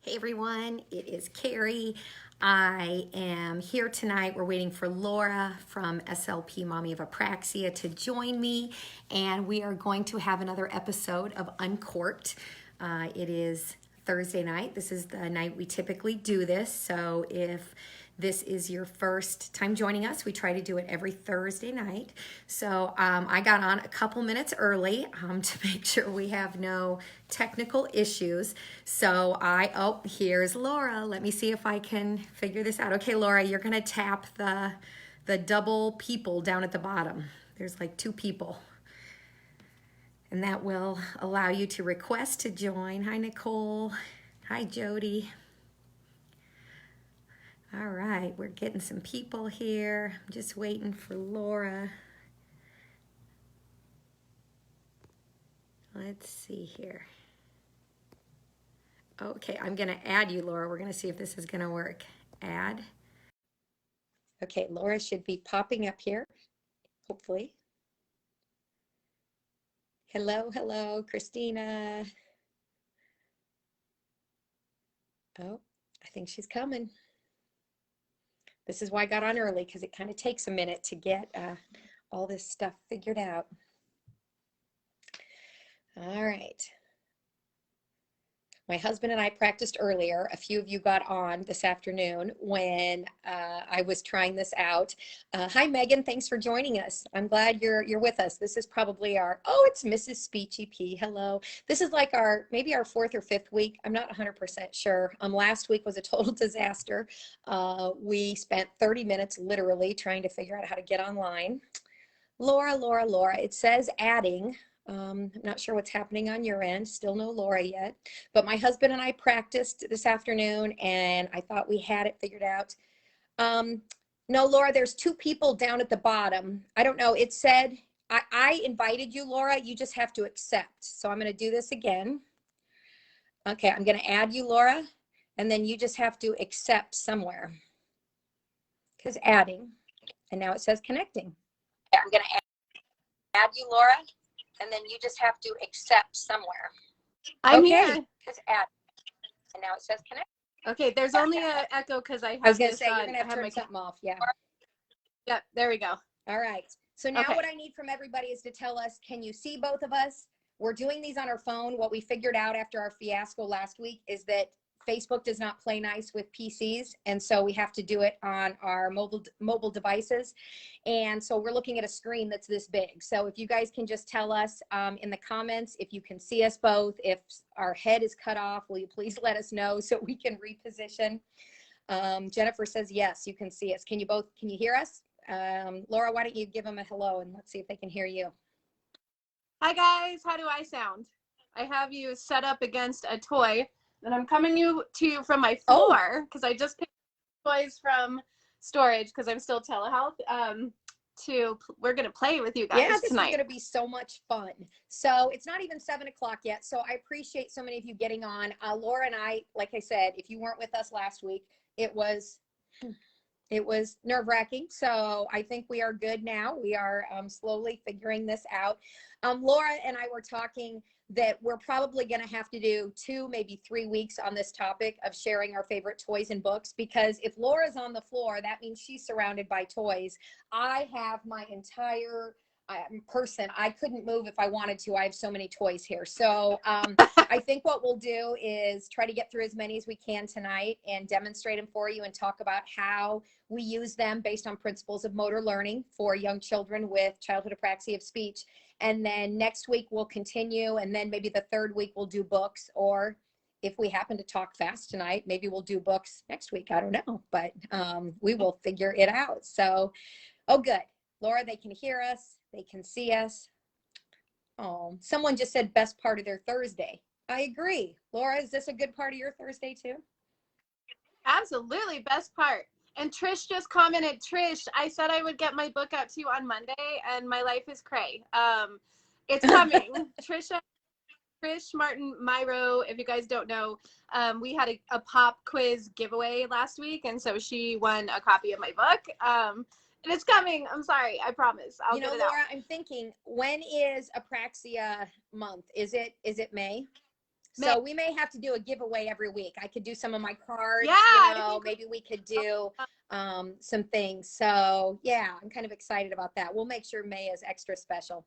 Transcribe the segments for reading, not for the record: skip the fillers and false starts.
Hey everyone, it is Carrie. I am here tonight. We're waiting for Laura from SLP Mommy of Apraxia to join me, and we are going to have another episode of Uncorked. It is Thursday night. This is the night we typically do this, so if this is your first time joining us, we try to do it every Thursday night. So I got on a couple minutes early to make sure we have no technical issues. So here's Laura. Let me see if I can figure this out. Okay, Laura, you're gonna tap the double people down at the bottom. There's like two people. And that will allow you to request to join. Hi, Nicole. Hi, Jody. All right, we're getting some people here. I'm just waiting for Laura. Let's see here. Okay, I'm gonna add you, Laura. We're gonna see if this is gonna work. Add. Okay, Laura should be popping up here, hopefully. Hello, hello, Christina. Oh, I think she's coming. This is why I got on early, because it kind of takes a minute to get all this stuff figured out. All right. My husband and I practiced earlier. A few of you got on this afternoon when I was trying this out. Hi, Megan. Thanks for joining us. I'm glad you're with us. This is probably it's Mrs. Speechy P. Hello. This is like maybe our fourth or fifth week. I'm not 100% sure. Last week was a total disaster. We spent 30 minutes literally trying to figure out how to get online. Laura. It says adding. I'm not sure what's happening on your end. Still no Laura yet. But my husband and I practiced this afternoon, and I thought we had it figured out. No, Laura, there's two people down at the bottom. I don't know. It said, I invited you, Laura. You just have to accept. So I'm going to do this again. Okay, I'm going to add you, Laura, and then you just have to accept somewhere. Because adding. And now it says connecting. Yeah, I'm going to add you, Laura. And then you just have to accept somewhere. I'm here. Just add. And now it says connect. Okay, there's only an echo because I was going to say, you're going to have to turn something off. Yeah. Yep, there we go. All right. So now what I need from everybody is to tell us, can you see both of us? We're doing these on our phone. What we figured out after our fiasco last week is that Facebook does not play nice with PCs, and so we have to do it on our mobile devices. And so we're looking at a screen that's this big. So if you guys can just tell us in the comments if you can see us both. If our head is cut off, will you please let us know so we can reposition? Jennifer says yes, you can see us. Can you hear us? Laura, why don't you give them a hello and let's see if they can hear you. Hi guys, how do I sound? I have you set up against a toy. And I'm coming to you from my floor because I just picked toys from storage because I'm still telehealth. We're gonna play with you guys tonight. This is gonna be so much fun. So it's not even 7 o'clock yet. So I appreciate so many of you getting on. Laura and I, like I said, if you weren't with us last week, it was nerve-wracking. So I think we are good now. We are slowly figuring this out. Laura and I were talking that we're probably going to have to do 2, maybe 3 weeks on this topic of sharing our favorite toys and books, because if Laura's on the floor, that means she's surrounded by toys. I have my entire person. I couldn't move if I wanted to. I have so many toys here. So I think what we'll do is try to get through as many as we can tonight and demonstrate them for you and talk about how we use them based on principles of motor learning for young children with childhood apraxia of speech. And then next week we'll continue, and then maybe the third week we'll do books, or if we happen to talk fast tonight, maybe we'll do books next week. I don't know, but we will figure it out. So, good. Laura, they can hear us. They can see us. Oh, someone just said best part of their Thursday. I agree. Laura, is this a good part of your Thursday too? Absolutely, best part. And Trish just commented, Trish, I said I would get my book out to you on Monday, and my life is cray. It's coming. Trish Martin Myro, if you guys don't know, we had a pop quiz giveaway last week, and so she won a copy of my book. And it's coming. I'm sorry. I promise. I'll get it Laura, out. I'm thinking, when is Apraxia month? Is it May? So we may have to do a giveaway every week. I could do some of my cards, Yeah, maybe we could do some things. So yeah, I'm kind of excited about that. We'll make sure May is extra special.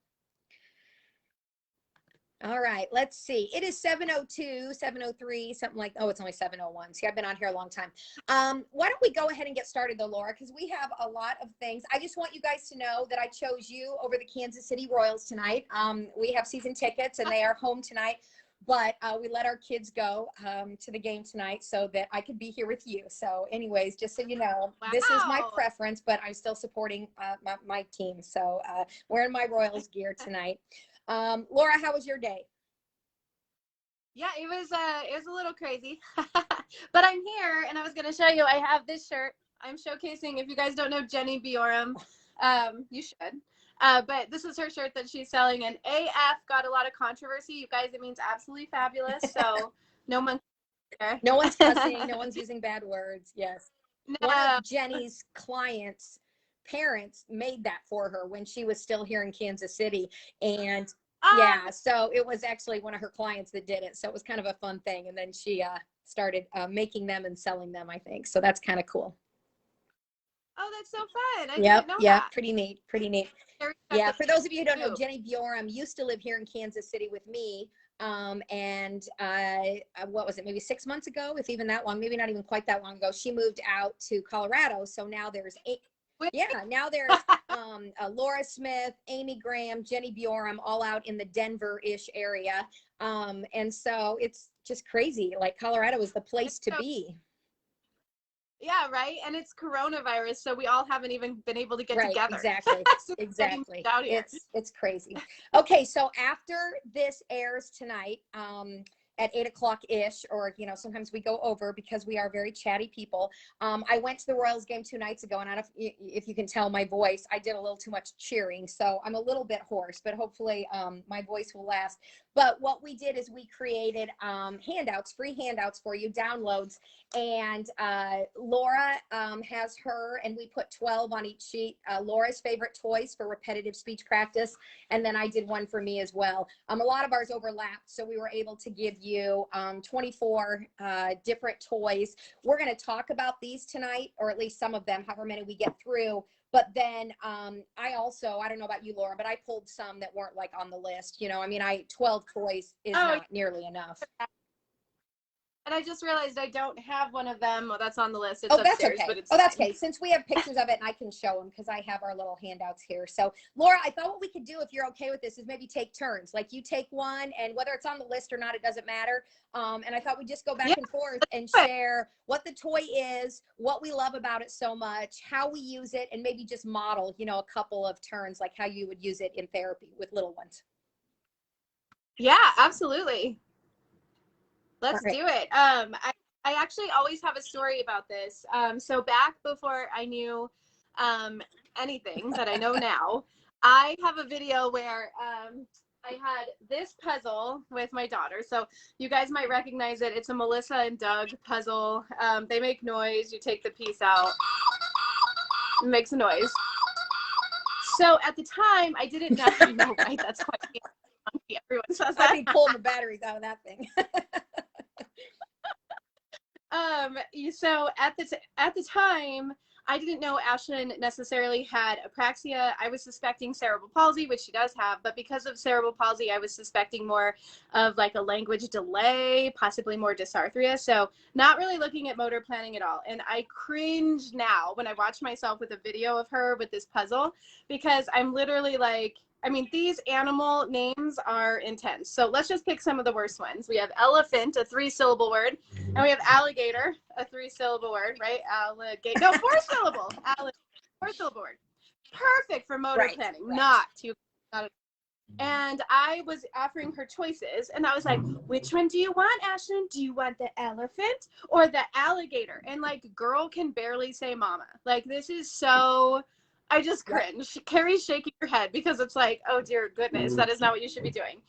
All right, let's see. It is 7:02, 7:03, something like, oh, it's only 7:01. See, I've been on here a long time. Why don't we go ahead and get started though, Laura, because we have a lot of things. I just want you guys to know that I chose you over the Kansas City Royals tonight. We have season tickets and they are home tonight, but we let our kids go to the game tonight so that I could be here with you. So anyways, just so you know, this is my preference, but I'm still supporting my team. So wearing my Royals gear tonight. Laura, how was your day? Yeah, it was a little crazy, but I'm here and I was going to show you, I have this shirt. I'm showcasing, if you guys don't know Jenny Biorum, you should. But this is her shirt that she's selling, and AF got a lot of controversy. You guys, it means absolutely fabulous. So no monkey there. No one's cussing. No one's using bad words. Yes. No. One of Jenny's clients' parents made that for her when she was still here in Kansas City. And yeah, so it was actually one of her clients that did it. So it was kind of a fun thing. And then she started making them and selling them, I think. So that's kind of cool. Oh, that's so fun. I didn't know that. Pretty neat. Pretty neat. Yeah, for those of you who don't know, Jenny Biorum used to live here in Kansas City with me. And what was it, maybe 6 months ago, if even that long, maybe not even quite that long ago, she moved out to Colorado. So now there's now there's Laura Smith, Amy Graham, Jenny Biorum, all out in the Denver-ish area. And so it's just crazy. Like Colorado is the place to be. Yeah, right. And it's coronavirus, so we all haven't even been able to get together. Exactly. Exactly. It's crazy. Okay, so after this airs tonight, at 8 o'clock ish, or sometimes we go over because we are very chatty people. I went to the Royals game 2 nights ago, and I don't know if you can tell my voice, I did a little too much cheering, so I'm a little bit hoarse, but hopefully my voice will last. But what we did is we created handouts, free handouts for you, downloads, and Laura has her, and we put 12 on each sheet. Laura's favorite toys for repetitive speech practice, and then I did one for me as well. A lot of ours overlapped, so we were able to give you 24 different toys. We're going to talk about these tonight, or at least some of them, however many we get through. But then I don't know about you, Laura, but I pulled some that weren't like on the list. 12 toys is not nearly enough. And I just realized I don't have one of them. Well, that's on the list. It's upstairs, that's okay. But it's that's okay. Since we have pictures of it, and I can show them because I have our little handouts here. So, Laura, I thought what we could do, if you're okay with this, is maybe take turns. Like you take one, and whether it's on the list or not, it doesn't matter. And I thought we'd just go back and forth and share what the toy is, what we love about it so much, how we use it, and maybe just model, a couple of turns, like how you would use it in therapy with little ones. Yeah, absolutely. Let's do it. I actually always have a story about this. So back before I knew anything that I know now, I have a video where I had this puzzle with my daughter. So you guys might recognize it. It's a Melissa and Doug puzzle. They make noise. You take the piece out. It makes a noise. So at the time, I didn't know. I know, right? That's quite funky. Everyone says that. I'd be pulling the batteries out of that thing. So at the time, I didn't know Ashlyn necessarily had apraxia. I was suspecting cerebral palsy, which she does have, but because of cerebral palsy, I was suspecting more of like a language delay, possibly more dysarthria. So not really looking at motor planning at all. And I cringe now when I watch myself with a video of her with this puzzle, because I'm literally like, these animal names are intense. So let's just pick some of the worst ones. We have elephant, a 3-syllable word, and we have alligator, a 3-syllable word, right? Alligator, no, 4-syllable. 4-syllable word. Perfect for motor planning, not. And I was offering her choices, and I was like, which one do you want, Ashlyn? Do you want the elephant or the alligator? And like, girl can barely say mama. Like, this is so... I just cringe. Carrie's shaking her head because it's like, oh dear goodness, that is not what you should be doing.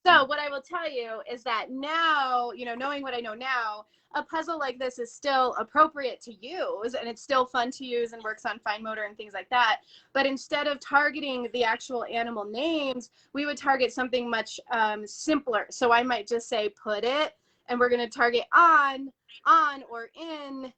So what I will tell you is that now, you know, knowing what I know now, a puzzle like this is still appropriate to use, and it's still fun to use and works on fine motor and things like that. But instead of targeting the actual animal names, we would target something much simpler. So I might just say put it, and we're going to target on, or in,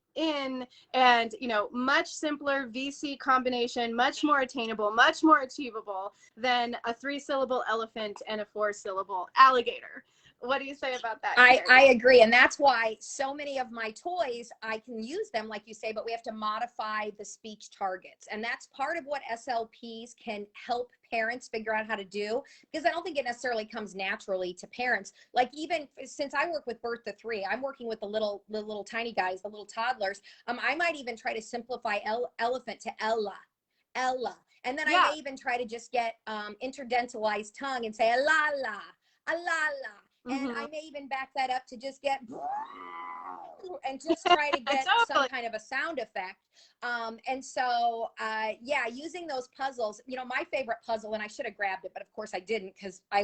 and, you know, much simpler VC combination, much more attainable, much more achievable than a 3-syllable elephant and a 4-syllable alligator. What do you say about that, Carrie? I agree. And that's why so many of my toys, I can use them, like you say, but we have to modify the speech targets. And that's part of what SLPs can help parents figure out how to do, because I don't think it necessarily comes naturally to parents. Like, even since I work with birth to 3, I'm working with the little tiny guys, the little toddlers. I might even try to simplify elephant to Ella. And then I may even try to just get interdentalized tongue and say a la la, a la la. And I may even back that up to just get and just try to get some kind of a sound effect. And so, yeah, using those puzzles, you know, my favorite puzzle, and I should have grabbed it, but of course I didn't, because I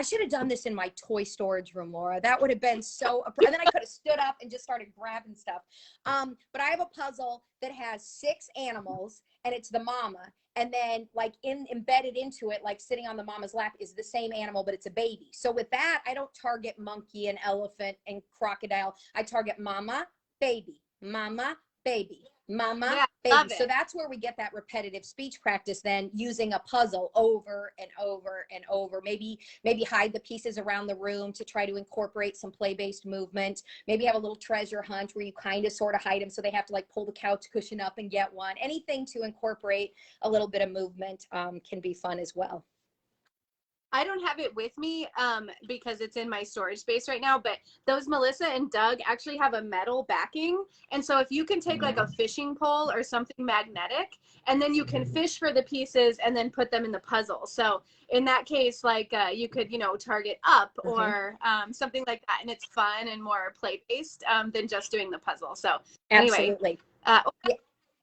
should have done this in my toy storage room, Laura. That would have been so, and then I could have stood up and just started grabbing stuff. But I have a puzzle that has 6 animals, and it's the mama. And then, like, embedded into it, like sitting on the mama's lap, is the same animal, but it's a baby. So with that, I don't target monkey and elephant and crocodile. I target mama, baby, mama, baby, mama, baby. So that's where we get that repetitive speech practice, then using a puzzle over and over and over. Maybe hide the pieces around the room to try to incorporate some play-based movement. Maybe have a little treasure hunt where you kind of sort of hide them so they have to, like, pull the couch cushion up and get one. Anything to incorporate a little bit of movement can be fun as well. I don't have it with me because it's in my storage space right now, but those Melissa and Doug actually have a metal backing. And so if you can take like a fishing pole or something magnetic, and then you can fish for the pieces and then put them in the puzzle. So in that case, like you could, you know, target up or something like that. And it's fun and more play-based than just doing the puzzle. So anyway, absolutely.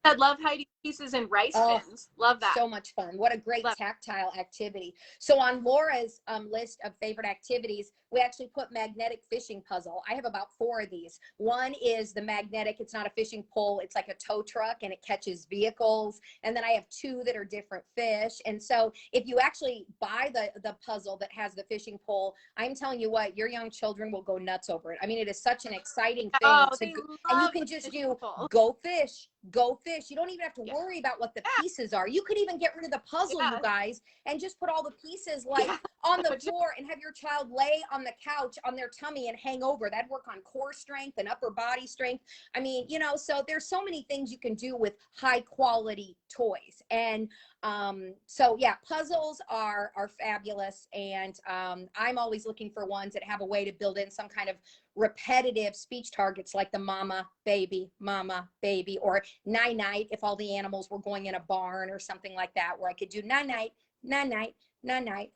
I love hiding pieces in rice bins. Love that. So much fun. What a great tactile activity. So on Laura's list of favorite activities, we actually put magnetic fishing puzzle. I have about 4 of these. One is the magnetic, it's not a fishing pole, it's like a tow truck and it catches vehicles. And then I have 2 that are different fish. And so if you actually buy the puzzle that has the fishing pole, I'm telling you what, your young children will go nuts over it. I mean, it is such an exciting thing to go, and you can just do go fish, go fish. You don't even have to worry about what the pieces are. You could even get rid of the puzzle, you guys, and just put all the pieces like on the floor and have your child lay on the couch on their tummy and hang over. That'd work on core strength and upper body strength. I mean, you know, so there's so many things you can do with high quality toys. And so yeah, puzzles are fabulous. And I'm always looking for ones that have a way to build in some kind of repetitive speech targets, like the mama, baby, or night night if all the animals were going in a barn or something like that, where I could do night night, night night, night night.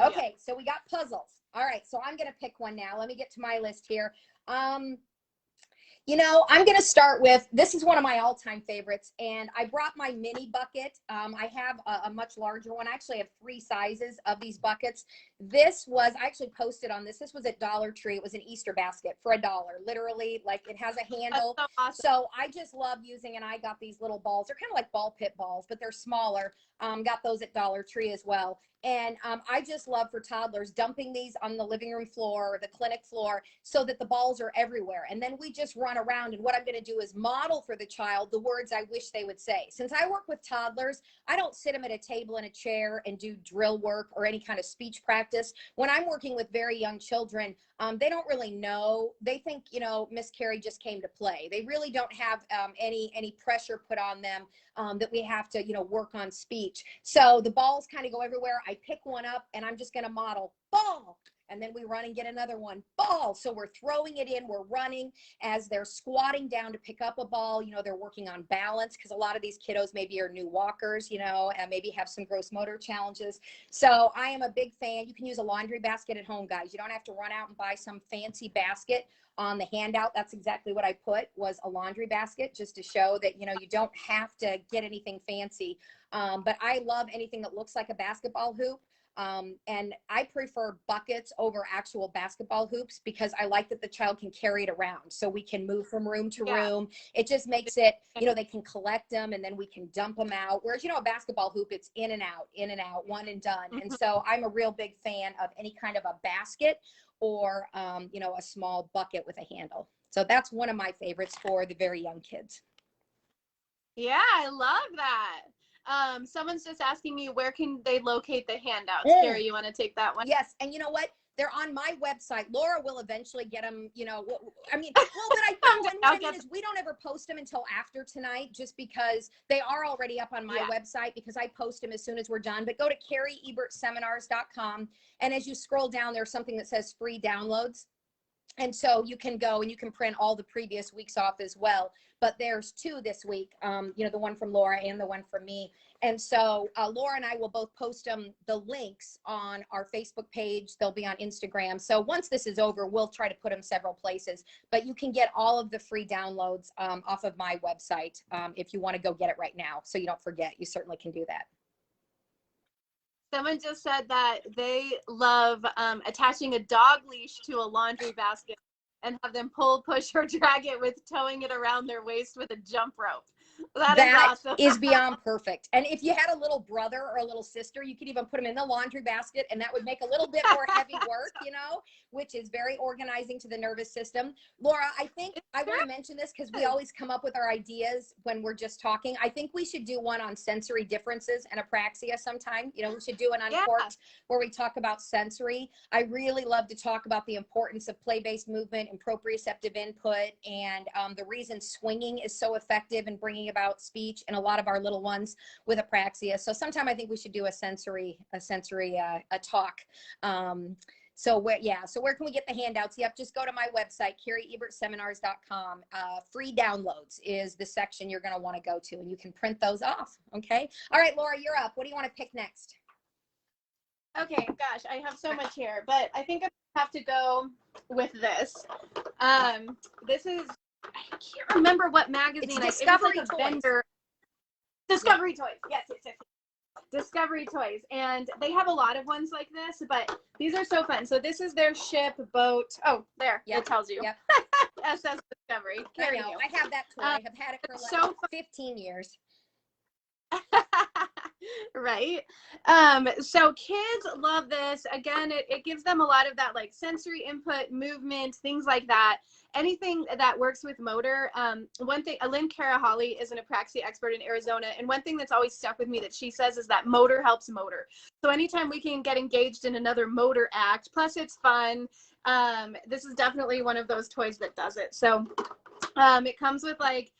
Okay, so we got puzzles. All right, so I'm gonna pick one now. Let me get to my list here. You know, I'm going to start with, this is one of my all-time favorites, and I brought my mini bucket. I have a much larger one. I actually have 3 sizes of these buckets. This was, I actually posted on this. This was at Dollar Tree. It was an Easter basket for $1. Literally, like, it has a handle. That's so awesome. So I just love using, and I got these little balls. They're kind of like ball pit balls, but they're smaller. Got those at Dollar Tree as well. And I just love, for toddlers, dumping these on the living room floor or the clinic floor so that the balls are everywhere. And then we just run around. And what I'm going to do is model for the child the words I wish they would say. Since I work with toddlers, I don't sit them at a table in a chair and do drill work or any kind of speech practice. When I'm working with very young children, they don't really know. They think, you know, Miss Carrie just came to play. They really don't have any pressure put on them that we have to, you know, work on speech. So the balls kind of go everywhere. I pick one up and I'm just going to model ball. And then we run and get another one, ball. So we're throwing it in, we're running as they're squatting down to pick up a ball. You know, they're working on balance, because a lot of these kiddos maybe are new walkers, you know, and maybe have some gross motor challenges. So I am a big fan. You can use a laundry basket at home, guys. You don't have to run out and buy some fancy basket. On the handout, that's exactly what I put, was a laundry basket, just to show that, you know, you don't have to get anything fancy. But I love anything that looks like a basketball hoop. And I prefer buckets over actual basketball hoops because I like that the child can carry it around so we can move from room to room. It just makes it, you know, they can collect them and then we can dump them out. Whereas, you know, a basketball hoop, it's in and out, one and done. And so I'm a real big fan of any kind of a basket or, you know, a small bucket with a handle. So that's one of my favorites for the very young kids. Yeah, I love that. Someone's just asking me, where can they locate the handouts? Carrie, you want to take that one? Yes. And you know what? They're on my website. Laura will eventually get them, you know, I mean, well, but I think what I mean is we don't ever post them until after tonight, just because they are already up on my website because I post them as soon as we're done. But go to carrieebertseminars.com. And as you scroll down, there's something that says free downloads. And so you can go and you can print all the previous weeks off as well. But there's 2 this week, you know, the one from Laura and the one from me. And so Laura and I will both post the links on our Facebook page. They'll be on Instagram. So once this is over, we'll try to put them several places. But you can get all of the free downloads off of my website if you want to go get it right now. So you don't forget. You certainly can do that. Someone just said that they love attaching a dog leash to a laundry basket and have them pull, push, or drag it with towing it around their waist with a jump rope. That is awesome. Is beyond perfect. And if you had a little brother or a little sister, you could even put them in the laundry basket, and that would make a little bit more heavy work, you know, which is very organizing to the nervous system. Laura, I think I want to mention this because we always come up with our ideas when we're just talking. I think we should do one on sensory differences and apraxia sometime. You know, we should do an Uncorked where we talk about sensory. I really love to talk about the importance of play-based movement and proprioceptive input and the reason swinging is so effective in bringing about speech and a lot of our little ones with apraxia. So sometime I think we should do a sensory talk. So where can we get the handouts? Yep, just go to my website, carrieebertseminars.com. Free downloads is the section you're going to want to go to, and you can print those off. Okay. All right, Laura, you're up. What do you want to pick next? Okay, gosh, I have so much here, but I think I have to go with this. This is, I can't remember what magazine. It's Discovery Toys. Vendor. Discovery Toys. Yes. Discovery Toys. And they have a lot of ones like this, but these are so fun. So this is their ship, boat. Oh, there. Yep. It tells you. Yep. SS Discovery. I know. I have that toy. I have had it for like 15 years. Right. So kids love this. Again, it gives them a lot of that like sensory input, movement, things like that. Anything that works with motor. One thing, Lynn Holly is an apraxia expert in Arizona. And one thing that's always stuck with me that she says is that motor helps motor. So anytime we can get engaged in another motor act, plus it's fun. This is definitely one of those toys that does it. So it comes with like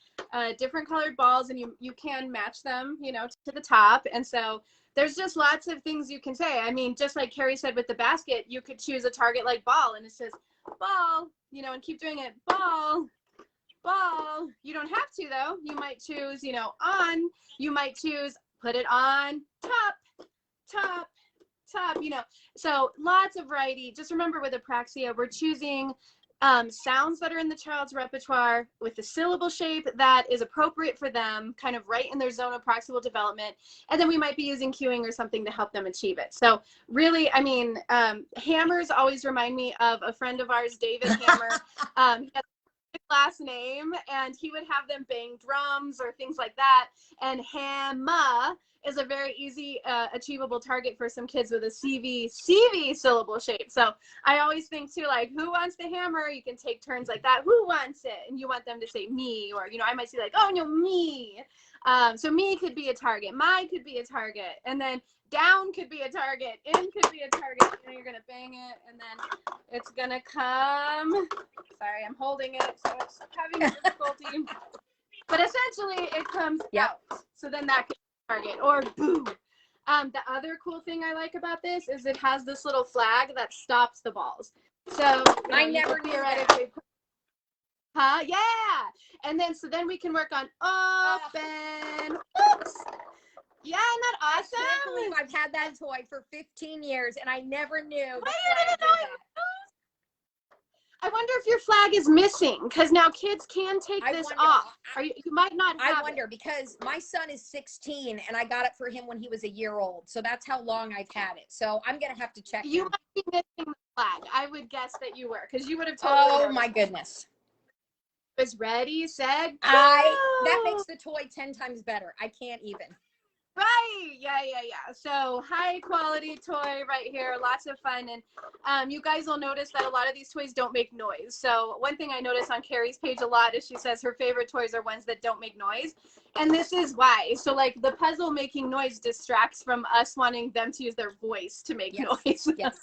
different colored balls, and you can match them, you know, to the top. And so there's just lots of things you can say. I mean, just like Carrie said with the basket, you could choose a target like ball, and it says ball, you know, and keep doing it, ball. You don't have to though. You might choose, you know, on. You might choose put it on top, you know. So lots of variety. Just remember with apraxia, we're choosing sounds that are in the child's repertoire with the syllable shape that is appropriate for them, kind of right in their zone of proximal development. And then we might be using cueing or something to help them achieve it. So really, I mean, hammers always remind me of a friend of ours, David Hammer. He has a last name, and he would have them bang drums or things like that. And hammer is a very easy achievable target for some kids with a CV syllable shape. So I always think too, like, who wants the hammer? You can take turns like that. Who wants it? And you want them to say me, or, you know, I might say like, oh no, me. So me could be a target. My could be a target. And then down could be a target. In could be a target. You know, you're going to bang it, and then it's going to come. Sorry, I'm holding it, so it's having difficulty. But essentially it comes out. So then that could target, or boom. The other cool thing I like about this is it has this little flag that stops the balls. So I never theoretically yeah. And then so then we can work on open. Oops. Yeah, isn't that awesome? I can't believe I've had that toy for 15 years and I never knew. I wonder if your flag is missing, because now kids can take this off. You might not have I wonder because my son is 16 and I got it for him when he was a year old. So that's how long I've had it. So I'm going to have to check. You might be missing the flag. I would guess that you were, because you would have totally Oh my goodness. Was ready, set, go! That makes the toy 10 times better. I can't even. Right. Yeah. So high quality toy right here. Lots of fun. And you guys will notice that a lot of these toys don't make noise. So one thing I notice on Carrie's page a lot is she says her favorite toys are ones that don't make noise. And this is why. So like the puzzle making noise distracts from us wanting them to use their voice to make noise. Yes.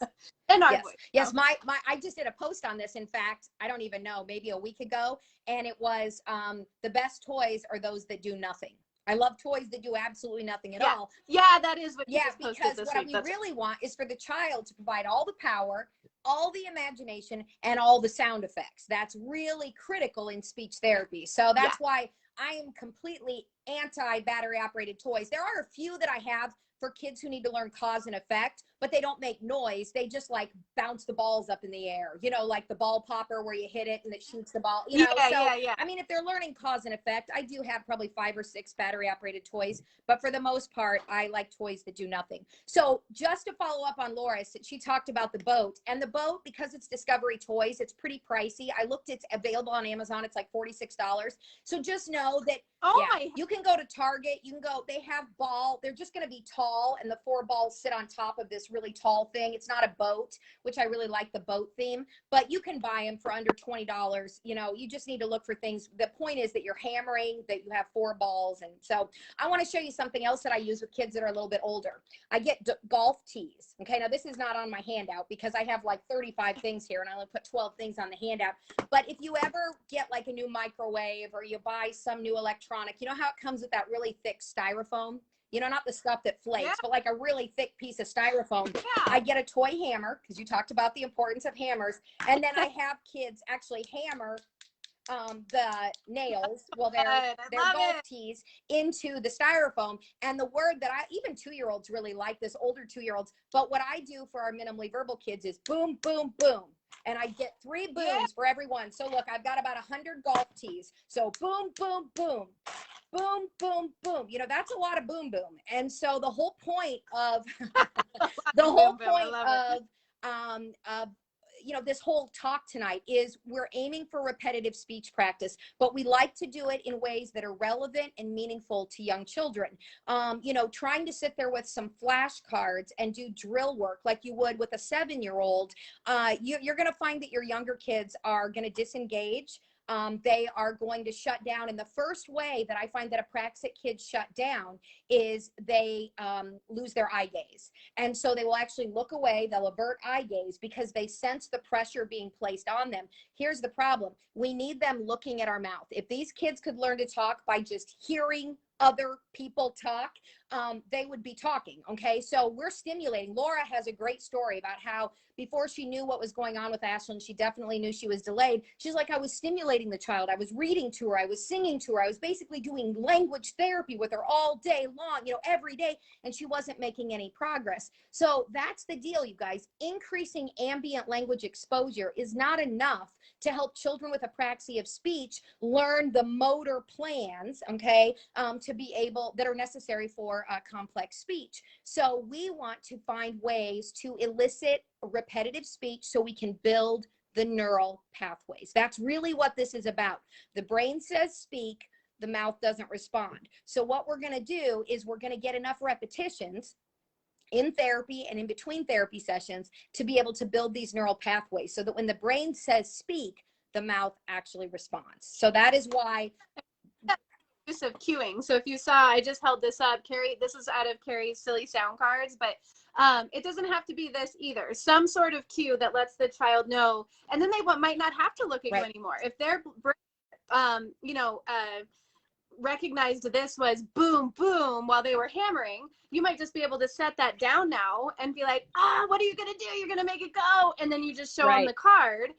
And our voice. Yes. I just did a post on this. In fact, I don't even know, maybe a week ago. And it was the best toys are those that do nothing. I love toys that do absolutely nothing at all. Yeah, that is what you just because posted this what week. we really want is for the child to provide all the power, all the imagination, and all the sound effects. That's really critical in speech therapy. So that's why I am completely anti-battery operated toys. There are a few that I have for kids who need to learn cause and effect, but they don't make noise. They just like bounce the balls up in the air, you know, like the ball popper where you hit it and it shoots the ball, you know. I mean, if they're learning cause and effect, I do have probably 5 or 6 battery operated toys, but for the most part, I like toys that do nothing. So just to follow up on Laura, she talked about the boat, and the boat, because it's Discovery Toys, it's pretty pricey. I looked, it's available on Amazon. It's like $46. So just know that you can go to Target, you can go, they have they're just going to be tall, and the 4 balls sit on top of this really tall thing. It's not a boat, which I really like the boat theme, but you can buy them for under $20. You know, you just need to look for things. The point is that you're hammering, that you have 4 balls. And so I want to show you something else that I use with kids that are a little bit older. I get golf tees. Okay. Now this is not on my handout because I have like 35 things here and I only put 12 things on the handout. But if you ever get like a new microwave or you buy some new electronic, you know how it comes with that really thick styrofoam? You know, not the stuff that flakes, but like a really thick piece of styrofoam. I get a toy hammer, because you talked about the importance of hammers. And then I have kids actually hammer the nails, their golf tees into the styrofoam. And the word that even 2-year-olds really like this, older 2-year-olds. But what I do for our minimally verbal kids is boom, boom, boom. And I get 3 booms for every one. So look, I've got about 100 golf tees. So boom, boom, boom. Boom, boom, boom. You know, that's a lot of boom, boom. And so the whole point of you know, this whole talk tonight is we're aiming for repetitive speech practice, but we like to do it in ways that are relevant and meaningful to young children. You know, trying to sit there with some flashcards and do drill work like you would with a 7-year-old, you're going to find that your younger kids are going to disengage. They are going to shut down. And the first way that I find that apraxic kids shut down is they lose their eye gaze. And so they will actually look away. They'll avert eye gaze because they sense the pressure being placed on them. Here's the problem. We need them looking at our mouth. If these kids could learn to talk by just hearing other people talk, they would be talking. Okay, so we're stimulating. Laura has a great story about how before she knew what was going on with Ashlyn, she definitely knew she was delayed. She's like, I was stimulating the child. I was reading to her. I was singing to her. I was basically doing language therapy with her all day long, you know, every day, and she wasn't making any progress. So that's the deal, you guys. Increasing ambient language exposure is not enough to help children with apraxia of speech learn the motor plans, okay, to be able, that are necessary for complex speech. So we want to find ways to elicit repetitive speech so we can build the neural pathways. That's really what this is about. The brain says speak, the mouth doesn't respond. So what we're going to do is we're going to get enough repetitions in therapy and in between therapy sessions to be able to build these neural pathways so that when the brain says speak, the mouth actually responds. So that is why use of cueing. So if you saw, I just held this up, Carrie, this is out of Carrie's silly sound cards, but it doesn't have to be this either. Some sort of cue that lets the child know, and then they might not have to look at you anymore. If their you know, recognized this was boom, boom while they were hammering, you might just be able to set that down now and be like, what are you going to do? You're going to make it go. And then you just show them the card.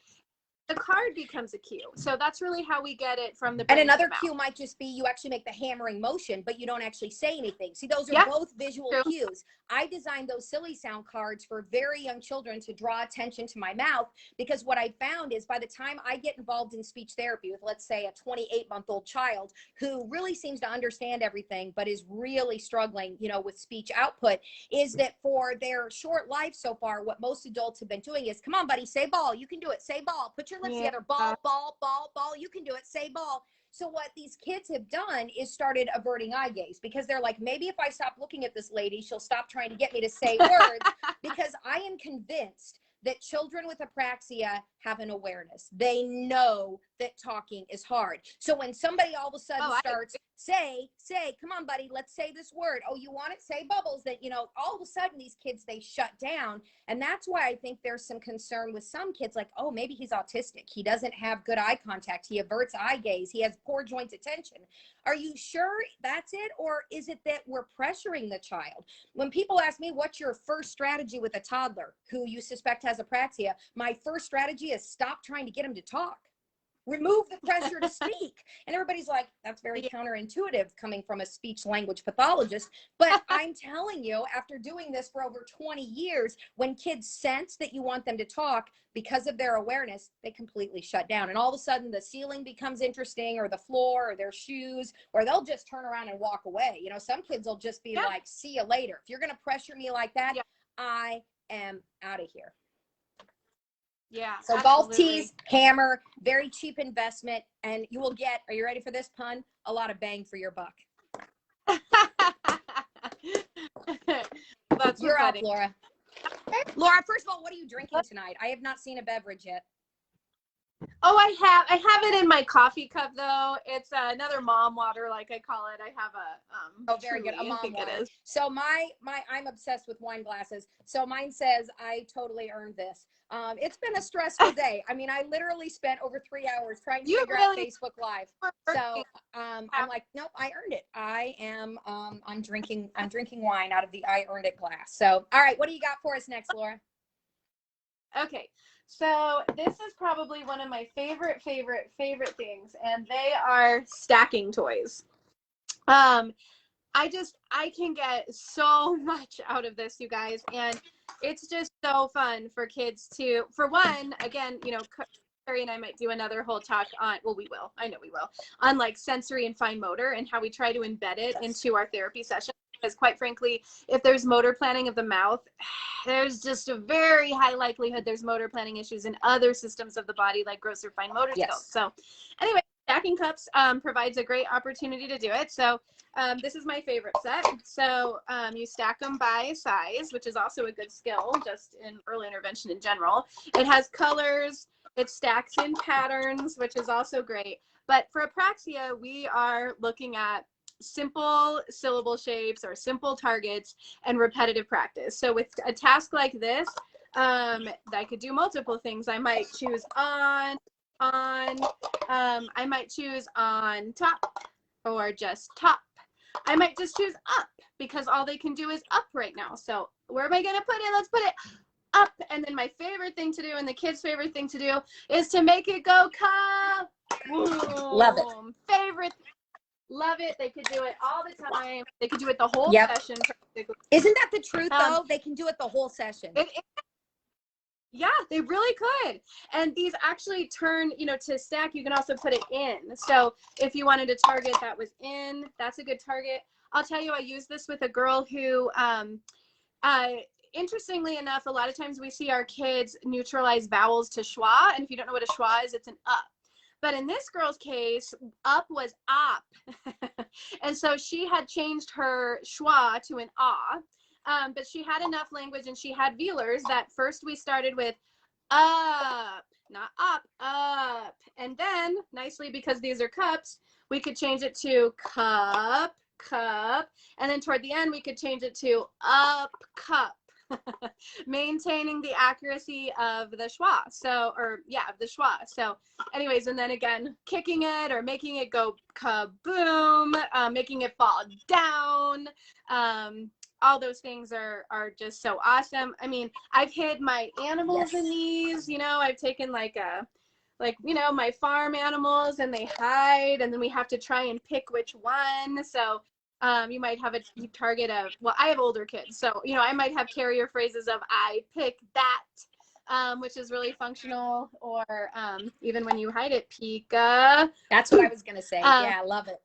the card becomes a cue. So that's really how we get it from the And brain to another the mouth. cue might just be you actually make the hammering motion, but you don't actually say anything. See, those are Yeah, both visual true. cues. I designed those silly sound cards for very young children to draw attention to my mouth, because what I found is by the time I get involved in speech therapy with, let's say, a 28-month-old child who really seems to understand everything, but is really struggling, you know, with speech output, is that for their short life so far, what most adults have been doing is, come on, buddy, say ball. You can do it. Say ball. Put your lips Yeah. together. Ball, ball, ball, ball. You can do it. Say ball. So what these kids have done is started averting eye gaze, because they're like, maybe if I stop looking at this lady, she'll stop trying to get me to say words, because I am convinced that children with apraxia have an awareness. They know that talking is hard. So when somebody all of a sudden starts, say, come on, buddy, let's say this word. Oh, you want it? Say bubbles. That, you know, all of a sudden these kids, they shut down. And that's why I think there's some concern with some kids, like, oh, maybe he's autistic. He doesn't have good eye contact. He averts eye gaze. He has poor joint attention. Are you sure that's it? Or is it that we're pressuring the child? When people ask me, what's your first strategy with a toddler who you suspect has apraxia? My first strategy is stop trying to get him to talk. Remove the pressure to speak. And everybody's like, that's very counterintuitive coming from a speech language pathologist. But I'm telling you, after doing this for over 20 years, when kids sense that you want them to talk, because of their awareness, they completely shut down. And all of a sudden the ceiling becomes interesting, or the floor, or their shoes, or they'll just turn around and walk away. You know, some kids will just be like, see you later. If you're going to pressure me like that, I am out of here. Yeah. So absolutely. golf tees, hammer, very cheap investment, and you will get, are you ready for this pun? A lot of bang for your buck. That's You're funny. up, Laura. Laura, first of all, what are you drinking tonight? I have not seen a beverage yet. Oh, I have it in my coffee cup though. It's another mom water, like I call it. I have a oh, very good, a mom water. water. So I'm obsessed with wine glasses. So mine says I totally earned this. It's been a stressful day. I mean, I literally spent over 3 hours trying to figure out Facebook Live. So I'm like, nope, I earned it. I'm drinking wine out of the I earned it glass. So all right, what do you got for us next, Laura? Okay, so this is probably one of my favorite things, and they are stacking toys. I can get so much out of this, you guys, and it's just so fun for kids to, for one, again, you know, Carrie and I might do another whole talk on, well, we will, I know we will, on like sensory and fine motor and how we try to embed it into our therapy session. Because quite frankly, if there's motor planning of the mouth, there's just a very high likelihood there's motor planning issues in other systems of the body, like gross or fine motor skills. So anyway, stacking cups provides a great opportunity to do it. So this is my favorite set. So you stack them by size, which is also a good skill just in early intervention in general. It has colors. It stacks in patterns, which is also great. But for apraxia, we are looking at simple syllable shapes or simple targets and repetitive practice. So with a task like this, I could do multiple things. I might choose on, I might choose on top or just top. I might just choose up because all they can do is up right now. So where am I going to put it? Let's put it up. And then my favorite thing to do and the kids' favorite thing to do is to make it go ka. Love it. Favorite. Love it. They could do it all the time. They could do it the whole session. Isn't that the truth though? They can do it the whole session. Yeah, they really could. And these actually turn, you know, to stack, you can also put it in. So if you wanted a target that was in, that's a good target. I'll tell you, I used this with a girl who, interestingly enough, a lot of times we see our kids neutralize vowels to schwa. And if you don't know what a schwa is, it's an up. But in this girl's case, up was op. And so she had changed her schwa to an ah. But she had enough language and she had velars that first we started with up, not up. And then nicely, because these are cups, we could change it to cup. And then toward the end, we could change it to up, cup. Maintaining the accuracy of the schwa. So, or yeah, the schwa. So anyways, and then again, kicking it or making it go kaboom, making it fall down. All those things are just so awesome. I mean, I've hid my animals in these, you know, I've taken like a like, you know, my farm animals, and they hide, and then we have to try and pick which one. So you might have a target of, well, I have older kids, so, you know, I might have carrier phrases of I pick that, which is really functional, or even when you hide it, Pika. That's what I was going to say. Yeah, I love it.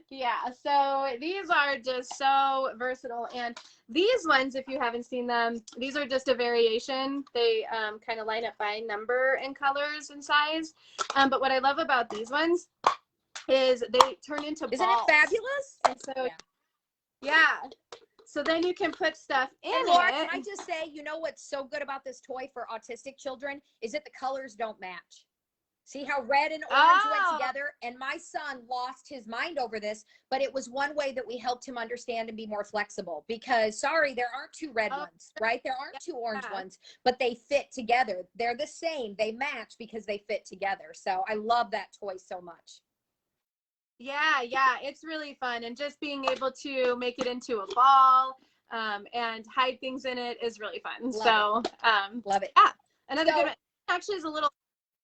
Yeah, so these are just so versatile. And these ones, if you haven't seen them, these are just a variation. They kind of line up by number and colors and size. But what I love about these ones is they turn into balls. Isn't it fabulous? And so, yeah. So then you can put stuff in it. Laura, can I just say, you know what's so good about this toy for autistic children is that the colors don't match. See how red and orange went together? And my son lost his mind over this, but it was one way that we helped him understand and be more flexible, because sorry, there aren't two red ones, right? There aren't two orange ones, but they fit together. They're the same. They match because they fit together. So I love that toy so much. Yeah, it's really fun. And just being able to make it into a ball and hide things in it is really fun. Love it. Yeah, another good one actually is a little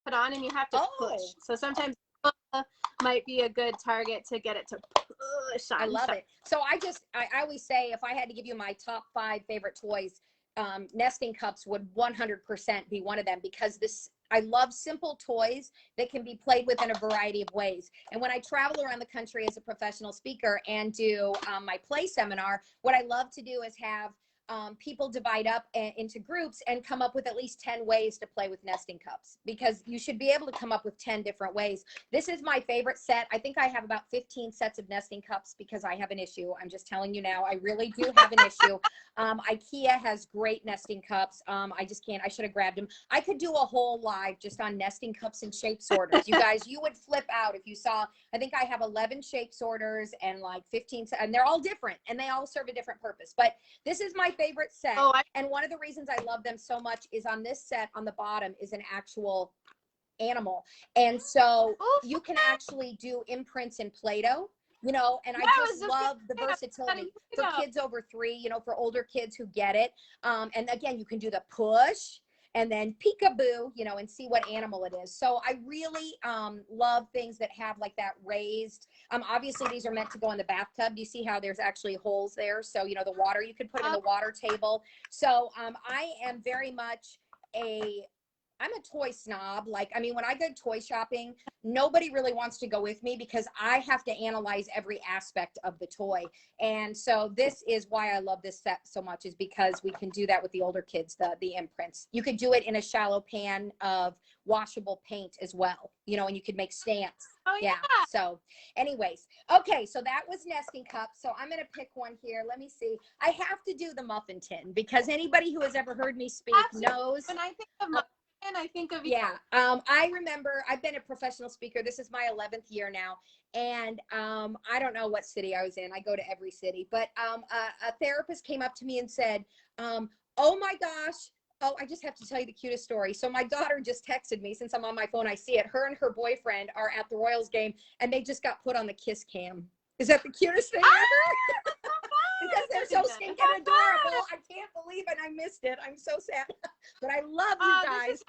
put on, and you have to push. So sometimes might be a good target to get it to push on. I love it. So I always say, if I had to give you my top 5 favorite toys, nesting cups would 100% be one of them, because I love simple toys that can be played with in a variety of ways. And when I travel around the country as a professional speaker and do my play seminar, what I love to do is have people divide up into groups and come up with at least 10 ways to play with nesting cups, because you should be able to come up with 10 different ways. This is my favorite set. I think I have about 15 sets of nesting cups because I have an issue. I'm just telling you now, I really do have an issue. IKEA has great nesting cups. I just can't. I should have grabbed them. I could do a whole live just on nesting cups and shape sorters. You guys, you would flip out if you saw. I think I have 11 shape sorters and like 15, and they're all different and they all serve a different purpose. But this is my favorite set. And one of the reasons I love them so much is on this set on the bottom is an actual animal. And so you can actually do imprints in Play-Doh. You know, and I just love the versatility for kids over 3, you know, for older kids who get it. And again, you can do the push and then peekaboo, you know, and see what animal it is. So I really love things that have like that raised. Obviously, these are meant to go in the bathtub. You see how there's actually holes there. So, you know, the water, you can put them in the water table. So I am very much I'm a toy snob. Like, I mean, when I go toy shopping, nobody really wants to go with me because I have to analyze every aspect of the toy. And so this is why I love this set so much, is because we can do that with the older kids, the imprints. You could do it in a shallow pan of washable paint as well, you know, and you could make stamps. Yeah. So anyways, okay. So that was nesting cups. So I'm going to pick one here. Let me see. I have to do the muffin tin because anybody who has ever heard me speak knows. When I think of muffin, I think of you. Yeah. I remember I've been a professional speaker. This is my 11th year now. And I don't know what city I was in. I go to every city. But a therapist came up to me and said, oh my gosh. Oh, I just have to tell you the cutest story. So my daughter just texted me. Since I'm on my phone, I see it. Her and her boyfriend are at the Royals game, and they just got put on the kiss cam. Is that the cutest thing ever? Because they're so stinking adorable. I can't believe it. I missed it. I'm so sad. But I love you guys.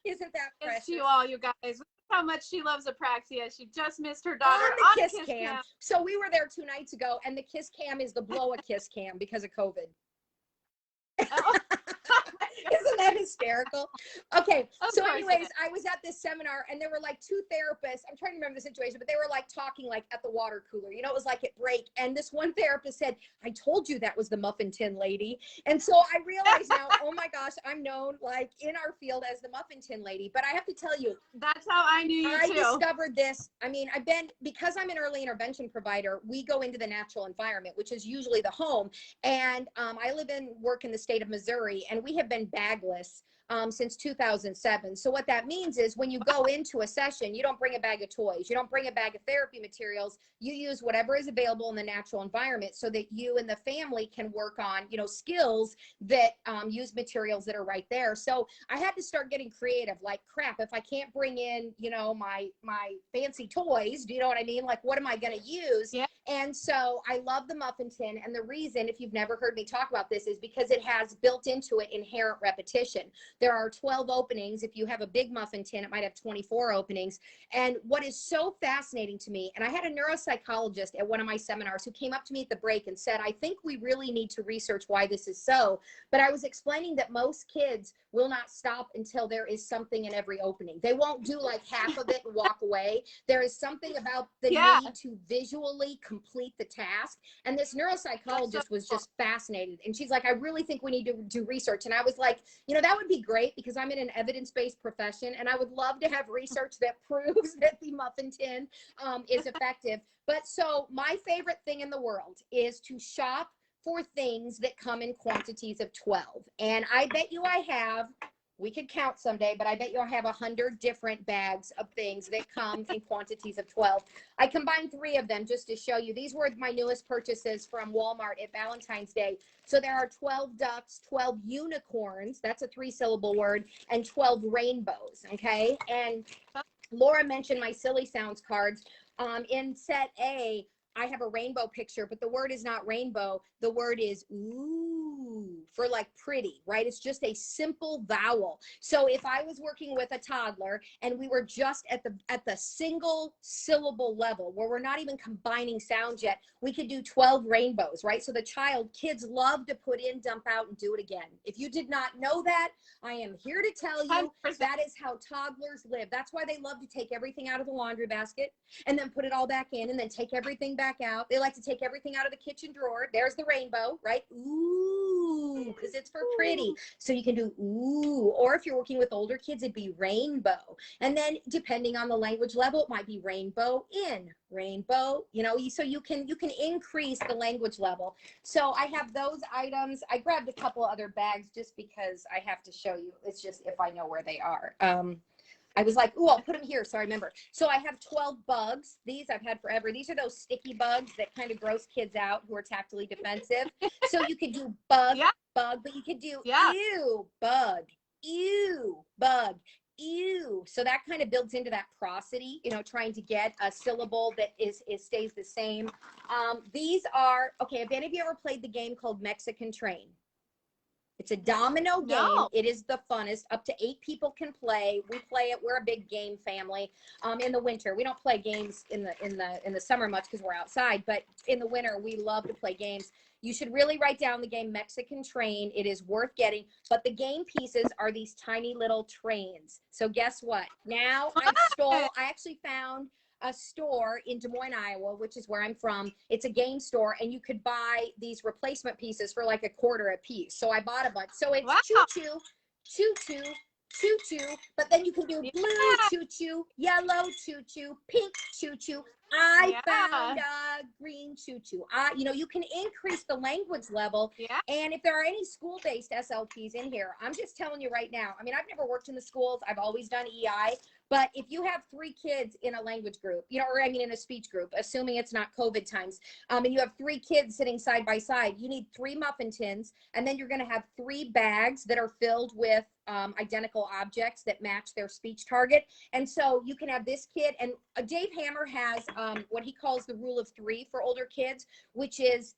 Isn't that precious? To all you guys. How much she loves apraxia. She just missed her daughter on the kiss cam. So we were there 2 nights ago, and the kiss cam is the blow a kiss cam because of COVID. Isn't that hysterical? Okay. So anyways, I was at this seminar and there were like 2 therapists. I'm trying to remember the situation, but they were like talking like at the water cooler, you know, it was like at break. And this one therapist said, I told you that was the muffin tin lady. And so I realized now, oh my gosh, I'm known like in our field as the muffin tin lady. But I have to tell you, that's how I knew you too. I discovered this. I mean, because I'm an early intervention provider, we go into the natural environment, which is usually the home. And I live and work in the state of Missouri, and we have been bagless since 2007. So what that means is when you go into a session, you don't bring a bag of toys, you don't bring a bag of therapy materials, you use whatever is available in the natural environment so that you and the family can work on, you know, skills that use materials that are right there. So I had to start getting creative, like crap, if I can't bring in, you know, my fancy toys, do you know what I mean? Like, what am I going to use? Yeah. And so I love the muffin tin. And the reason, if you've never heard me talk about this, is because it has built into it inherent repetition. There are 12 openings. If you have a big muffin tin, it might have 24 openings. And what is so fascinating to me, and I had a neuropsychologist at one of my seminars who came up to me at the break and said, I think we really need to research why this is so. But I was explaining that most kids will not stop until there is something in every opening. They won't do like half of it and walk away. There is something about the need to visually complete the task. And this neuropsychologist was just fascinated. And she's like, I really think we need to do research. And I was like, you know, that would be great because I'm in an evidence-based profession and I would love to have research that proves that the muffin tin is effective. But so my favorite thing in the world is to shop for things that come in quantities of 12. And I bet you I have, we could count someday, but I bet you I have 100 different bags of things that come in quantities of 12. I combined 3 of them just to show you. These were my newest purchases from Walmart at Valentine's Day. So there are 12 ducks, 12 unicorns, that's a 3-syllable word, and 12 rainbows, okay? And Laura mentioned my Silly Sounds cards. In set A, I have a rainbow picture, but the word is not rainbow. The word is ooh, for like pretty, right? It's just a simple vowel. So if I was working with a toddler and we were just at the single syllable level where we're not even combining sounds yet, we could do 12 rainbows, right? So the kids love to put in, dump out, and do it again. If you did not know that, I am here to tell you 100%. that is how toddlers live. That's why they love to take everything out of the laundry basket and then put it all back in and then take everything back out. They like to take everything out of the kitchen drawer. There's the rainbow, right? Ooh, because it's for pretty. So you can do ooh, or if you're working with older kids, it'd be rainbow. And then depending on the language level, it might be rainbow in, rainbow, you know, so you can increase the language level. So I have those items. I grabbed a couple other bags just because I have to show you. It's just if I know where they are. I was like, ooh, I'll put them here so I remember. So I have 12 bugs. These I've had forever. These are those sticky bugs that kind of gross kids out who are tactily defensive. So you could do bug, bug, but you could do ew, bug, ew, bug, ew. So that kind of builds into that prosody, you know, trying to get a syllable that stays the same. These are, okay, have any of you ever played the game called Mexican Train? It's a domino game. It is the funnest. Up to 8 people can play. We play it. We're a big game family. In the winter, we don't play games in the summer much because we're outside. But in the winter, we love to play games. You should really write down the game Mexican Train. It is worth getting. But the game pieces are these tiny little trains. So guess what? Now I actually found a store in Des Moines, Iowa, which is where I'm from. It's a game store, and you could buy these replacement pieces for like $1 a piece. So I bought a bunch. So it's choo-choo, choo-choo, choo-choo, but then you can do blue choo-choo, yellow choo-choo, pink choo-choo. I found a green choo-choo. You know, you can increase the language level. And if there are any school-based SLPs in here, I'm just telling you right now. I mean, I've never worked in the schools. I've always done EI. But if you have 3 kids in a language group, you know, or I mean in a speech group, assuming it's not COVID times, and you have 3 kids sitting side by side, you need 3 muffin tins, and then you're going to have 3 bags that are filled with identical objects that match their speech target. And so you can have this kid, and Dave Hammer has what he calls the rule of 3 for older kids, which is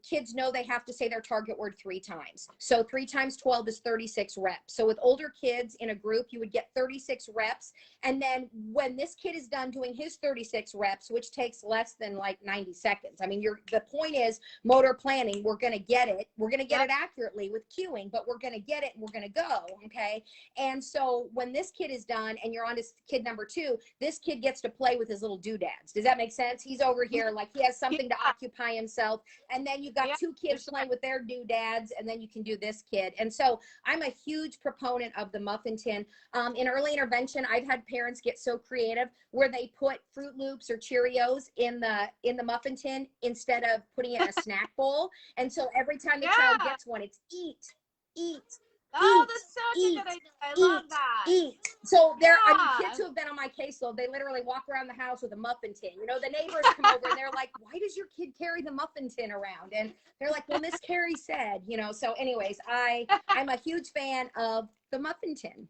kids know they have to say their target word 3 times. So 3 times 12 is 36 reps. So with older kids in a group, you would get 36 reps. And then when this kid is done doing his 36 reps, which takes less than like 90 seconds. I mean, the point is motor planning. We're going to get it. We're going to get it accurately with cueing, but we're going to get it and we're going to go. Okay. And so when this kid is done and you're on to kid number 2, this kid gets to play with his little doodads. Does that make sense? He's over here like he has something to occupy himself. And then you've got 2 kids playing with their doodads, and then you can do this kid. And so I'm a huge proponent of the muffin tin. In early intervention, I've had parents get so creative where they put Fruit Loops or Cheerios in the muffin tin instead of putting it in a snack bowl. And so every time the child gets one, it's eat, eat. Oh, that's such a good idea. I love that. Eat. So I mean, kids who have been on my caseload, they literally walk around the house with a muffin tin. You know, the neighbors come over and they're like, why does your kid carry the muffin tin around? And they're like, well, Miss Carrie said, you know. So anyways, I'm a huge fan of the muffin tin.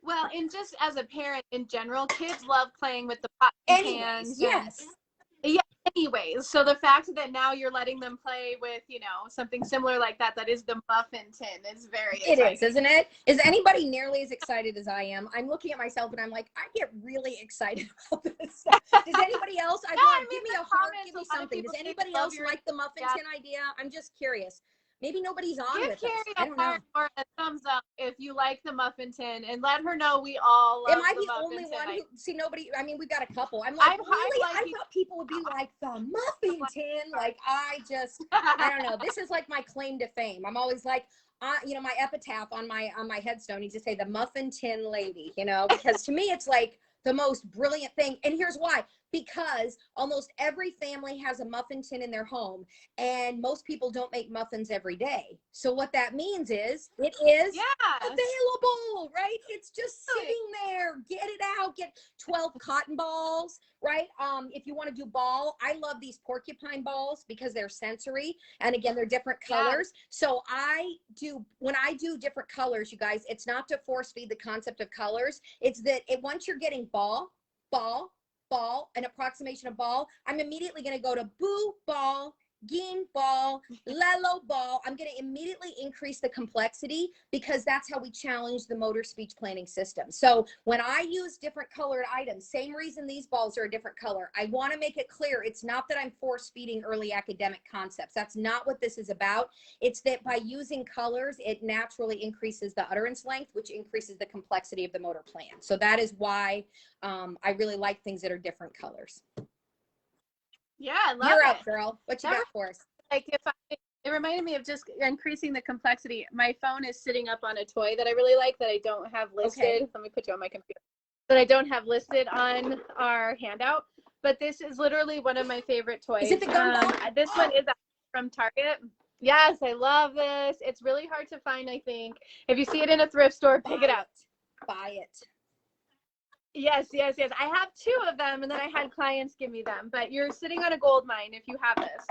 Well, and just as a parent in general, kids love playing with the pots and pans. Yes. Yeah, anyways. So the fact that now you're letting them play with, you know, something similar like that, that is the muffin tin, is very exciting. It is, isn't it? Is anybody nearly as excited as I am? I'm looking at myself and I'm like, I get really excited about this stuff. Does anybody else? Give me a heart, give me something. Does anybody else like the muffin tin idea? I'm just curious. Maybe nobody's on with us. I don't know. Or a thumbs up if you like the muffin tin, and let her know we all love Am I the only one who see nobody? I mean, we've got a couple. I'm like, really? I thought people would be like the muffin tin. Like, I don't know. This is like my claim to fame. I'm always like, you know, my epitaph on my headstone needs to say the muffin tin lady, you know, because to me it's like the most brilliant thing. And here's why. Because almost every family has a muffin tin in their home, and most people don't make muffins every day. So what that means is it is available, right? It's just sitting there. Get it out. Get 12 cotton balls, right? If you want to do ball, I love these porcupine balls because they're sensory, and again, they're different colors. So when I do different colors, you guys, it's not to force feed the concept of colors. It's that once you're getting ball, an approximation of ball, I'm immediately going to go to boo ball, geen ball, lelo ball. I'm going to immediately increase the complexity because that's how we challenge the motor speech planning system. So when I use different colored items, same reason these balls are a different color. I want to make it clear. It's not that I'm force feeding early academic concepts. That's not what this is about. It's that by using colors, it naturally increases the utterance length, which increases the complexity of the motor plan. So that is why I really like things that are different colors. Yeah, I love You're it. up, girl. What you got for us? Like it reminded me of just increasing the complexity. My phone is sitting up on a toy that I really like that I don't have listed. Okay. Let me put you on my computer. That I don't have listed on our handout. But this is literally one of my favorite toys. Is it the gumball? This one is from Target. Yes, I love this. It's really hard to find, I think. If you see it in a thrift store, pick it up. Buy it. Yes. I have 2 of them, and then I had clients give me them. But you're sitting on a gold mine if you have this.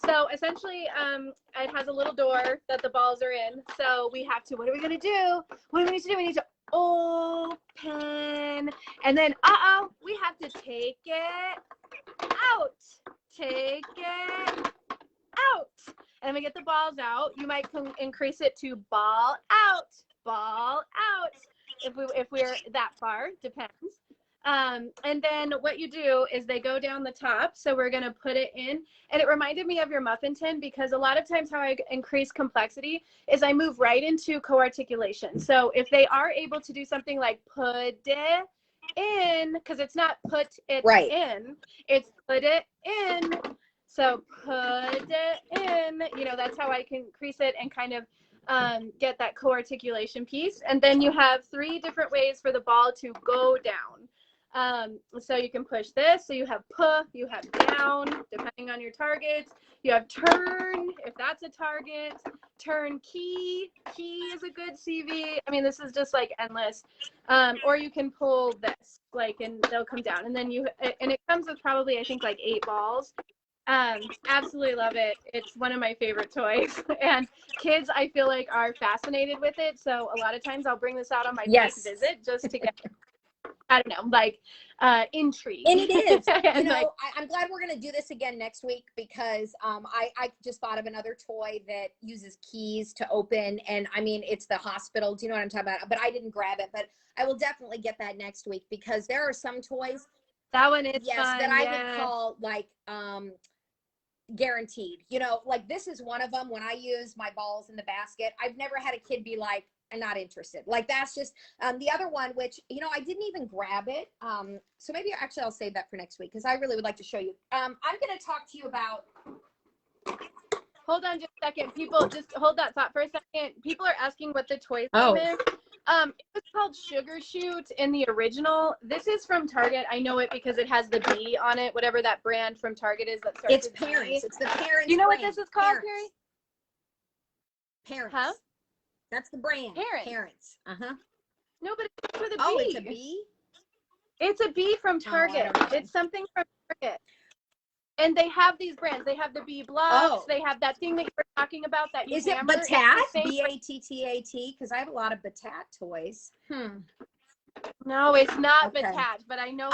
So essentially, it has a little door that the balls are in. So we have to, what are we going to do? What do we need to do? We need to open. And then, we have to take it out. Take it out. And then we get the balls out. You might increase it to ball out. Ball out. If we're that far, depends. And then what you do is they go down the top. So we're going to put it in. And it reminded me of your muffin tin because a lot of times how I increase complexity is I move right into co-articulation. So if they are able to do something like put it in, because it's not put it in, it's put it in. So put it in, you know, that's how I can increase it and kind of get that co-articulation piece. And then you have 3 different ways for the ball to go down. So you can push this. So you have you have down, depending on your targets. You have turn, if that's a target. Turn key is a good CV. I mean, this is just like endless. Or you can pull this, like, and they'll come down. And then and it comes with probably, I think, like 8 balls. Absolutely love it. It's one of my favorite toys, and kids I feel like are fascinated with it. So a lot of times I'll bring this out on my first visit just to get, I don't know, like intrigue. And it is, you know, I'm glad we're going to do this again next week because I just thought of another toy that uses keys to open. And I mean, it's the hospital. Do you know what I'm talking about? But I didn't grab it, but I will definitely get that next week because there are some toys. That one is fun, that I would call like, guaranteed, you know, like this is one of them. When I use my balls in the basket, I've never had a kid be like, I'm not interested. Like that's just the other one, which, you know, I didn't even grab it. So maybe actually I'll save that for next week because I really would like to show you. I'm going to talk to you about. Hold on just a second. People, just hold that thought for a second. People are asking what the toy's name is. It was called Sugar Shoot in the original. This is from Target. I know it because it has the B on it, whatever that brand from Target is that starts with Parents. It's the Parents. You know what this is called, Carrie? Parents. Huh? That's the brand. Parents. No, but it's with a B. Oh, it's a B? It's a B from Target. It's something from Target. And they have these brands. They have the B blocks. They have that thing that you were talking about that you hammer. Is it Batat? B-A-T-T-A-T? Because I have a lot of Batat toys. No, it's not Batat, but I know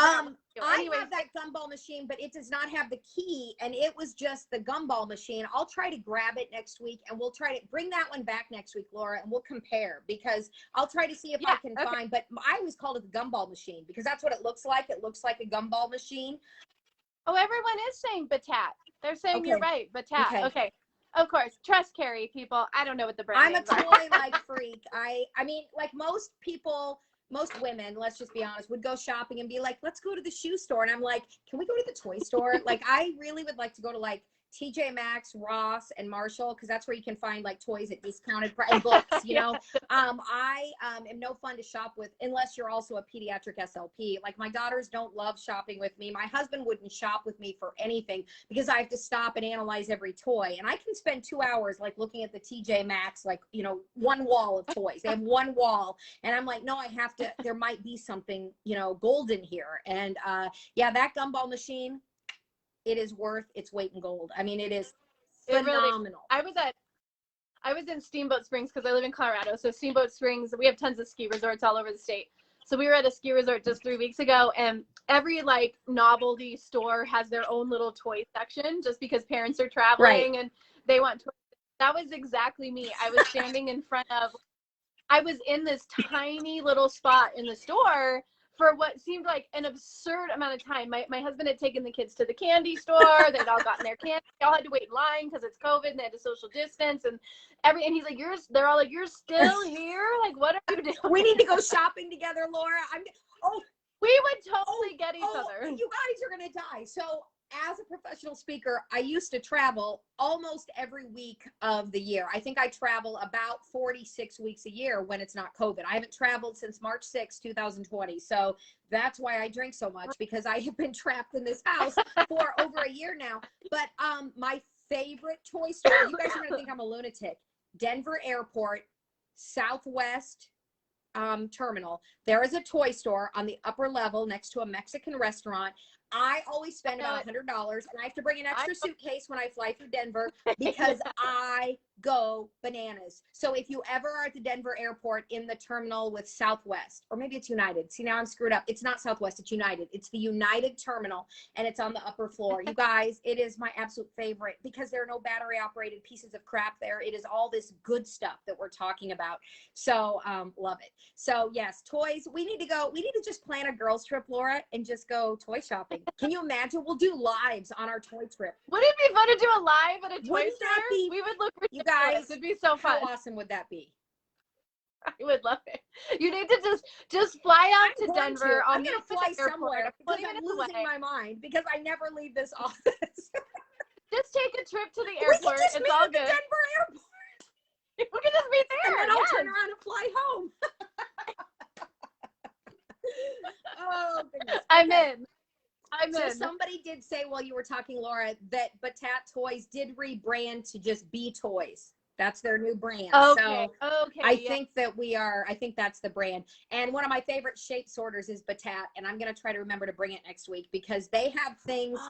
I have that gumball machine, but it does not have the key, and it was just the gumball machine. I'll try to grab it next week, and we'll try to bring that one back next week, Laura, and we'll compare, because I'll try to see if I can find, but I always called it the gumball machine because that's what it looks like. It looks like a gumball machine. Oh, everyone is saying batat. They're saying you're right, batat. Okay. Of course. Trust Carrie, people. I don't know what the brand is. I'm a toy-like freak. I mean, like most people, most women, let's just be honest, would go shopping and be like, let's go to the shoe store. And I'm like, can we go to the toy store? Like, I really would like to go to like TJ Maxx, Ross, and Marshall, because that's where you can find like toys at discounted price and books, you know. I am no fun to shop with unless you're also a pediatric SLP. Like, my daughters don't love shopping with me. My husband wouldn't shop with me for anything because I have to stop and analyze every toy. And I can spend 2 hours like looking at the TJ Maxx, like, you know, one wall of toys. They have one wall. And I'm like, no, I have to, there might be something, you know, golden here. And yeah, that gumball machine, it is worth its weight in gold. I mean, it is phenomenal. I was in Steamboat Springs because I live in Colorado. So Steamboat Springs, we have tons of ski resorts all over the state. So we were at a ski resort just 3 weeks ago, and every like novelty store has their own little toy section just because parents are traveling and they want toys. That was exactly me. I was standing in front of, I was in this tiny little spot in the store for what seemed like an absurd amount of time. My husband had taken the kids to the candy store. They'd all gotten their candy. They all had to wait in line because it's COVID and they had to social distance and he's like, they're all like, you're still here? Like, what are you doing? We need to go shopping together, Laura. We would totally get each other. You guys are going to die. So as a professional speaker, I used to travel almost every week of the year. I think I travel about 46 weeks a year when it's not COVID. I haven't traveled since March 6, 2020. So that's why I drink so much, because I have been trapped in this house for over a year now. But my favorite toy store, you guys are going to think I'm a lunatic, Denver Airport, Southwest terminal. There is a toy store on the upper level next to a Mexican restaurant. I always spend about $100, and I have to bring an extra suitcase when I fly through Denver because I go bananas. So if you ever are at the Denver airport in the terminal with Southwest, or maybe it's United. See, now I'm screwed up. It's not Southwest, it's United. It's the United terminal, and it's on the upper floor. You guys, it is my absolute favorite because there are no battery operated pieces of crap there. It is all this good stuff that we're talking about. So love it. So yes, toys. We need to just plan a girls trip, Laura, and just go toy shopping. Can you imagine? We'll do lives on our toy trip. Would it be fun to do a live at a toy Wouldn't store? that be, we would look ridiculous. You guys, it'd be so fun. How awesome would that be? I would love it. You need to just fly out to Denver. I'm going to fly somewhere because I'm losing my mind because I never leave this office. Just take a trip to the airport. It's all good. Denver airport. We can just meet there. And then I'll turn around and fly home. Oh, goodness. I'm in. So somebody did say while you were talking, Laura, that Batat Toys did rebrand to just Be Toys. That's their new brand. Okay. So I think I think that's the brand. And one of my favorite shape sorters is Batat. And I'm going to try to remember to bring it next week because they have things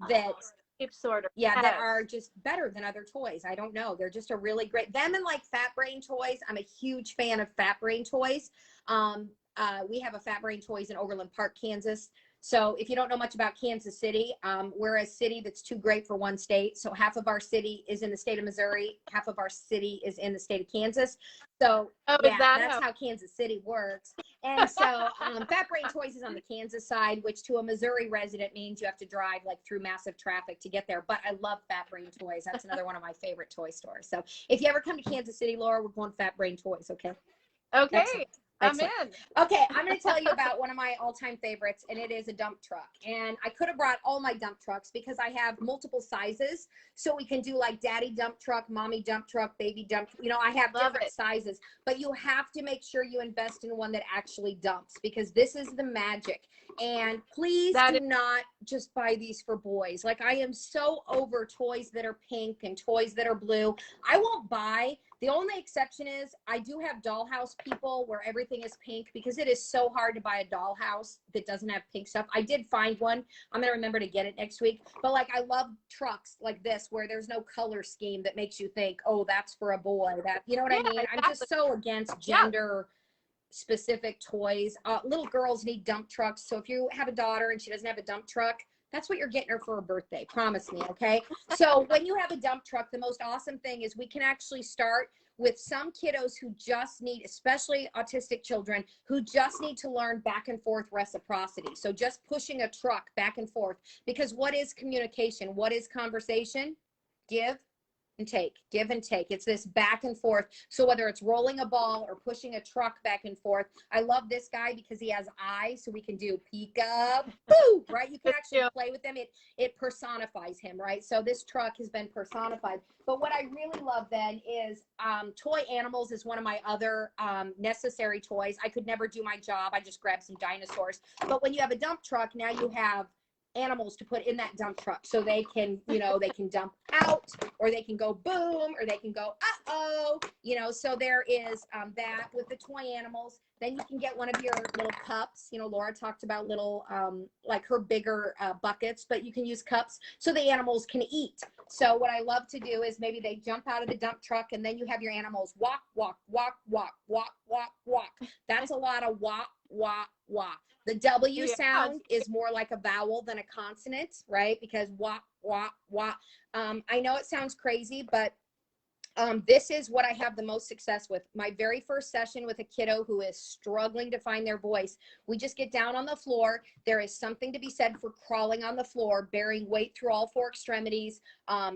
that shape sorter. that are just better than other toys. I don't know. They're just a really great, them and like Fat Brain Toys. I'm a huge fan of Fat Brain Toys. We have a Fat Brain Toys in Overland Park, Kansas. So if you don't know much about Kansas City, we're a city that's too great for one state. So half of our city is in the state of Missouri, half of our city is in the state of Kansas. So that's how Kansas City works. And so Fat Brain Toys is on the Kansas side, which to a Missouri resident means you have to drive like through massive traffic to get there. But I love Fat Brain Toys. That's another one of my favorite toy stores. So if you ever come to Kansas City, Laura, we're going Fat Brain Toys, okay? Okay. Excellent. I'm in. Okay, I'm going to tell you about one of my all-time favorites, and it is a dump truck. And I could have brought all my dump trucks because I have multiple sizes. So we can do like daddy dump truck, mommy dump truck, baby dump. You know, I have different sizes. But you have to make sure you invest in one that actually dumps because this is the magic. And please do not just buy these for boys. Like, I am so over toys that are pink and toys that are blue. I won't buy. The only exception is I do have dollhouse people where everything is pink because it is so hard to buy a dollhouse that doesn't have pink stuff. I did find one. I'm going to remember to get it next week. But like, I love trucks like this where there's no color scheme that makes you think, oh, that's for a boy. That, you know what I mean? I'm just so against gender specific toys. Little girls need dump trucks. So if you have a daughter and she doesn't have a dump truck, that's what you're getting her for her birthday. Promise me, okay? So when you have a dump truck, the most awesome thing is we can actually start with some kiddos who just need, especially autistic children, who just need to learn back and forth reciprocity. So just pushing a truck back and forth, because what is communication? What is conversation? Give and take, give and take. It's this back and forth. So whether it's rolling a ball or pushing a truck back and forth, I love this guy because he has eyes, so we can do peek-a, boo, right? You can actually play with them. It personifies him, right? So this truck has been personified. But what I really love then is toy animals is one of my other necessary toys. I could never do my job. I just grabbed some dinosaurs. But when you have a dump truck, now you have animals to put in that dump truck, so they can, you know, they can dump out, or they can go boom, or they can go uh-oh, you know. So there is that with the toy animals. Then you can get one of your little cups. You know, Laura talked about little like her bigger buckets, but you can use cups so the animals can eat. So what I love to do is maybe they jump out of the dump truck, and then you have your animals walk, walk, walk, walk, walk, walk, walk. That's a lot of walk, walk, walk. The W sound is more like a vowel than a consonant, right? Because wah, wah, wah. I know it sounds crazy, but this is what I have the most success with. My very first session with a kiddo who is struggling to find their voice, we just get down on the floor. There is something to be said for crawling on the floor, bearing weight through all four extremities,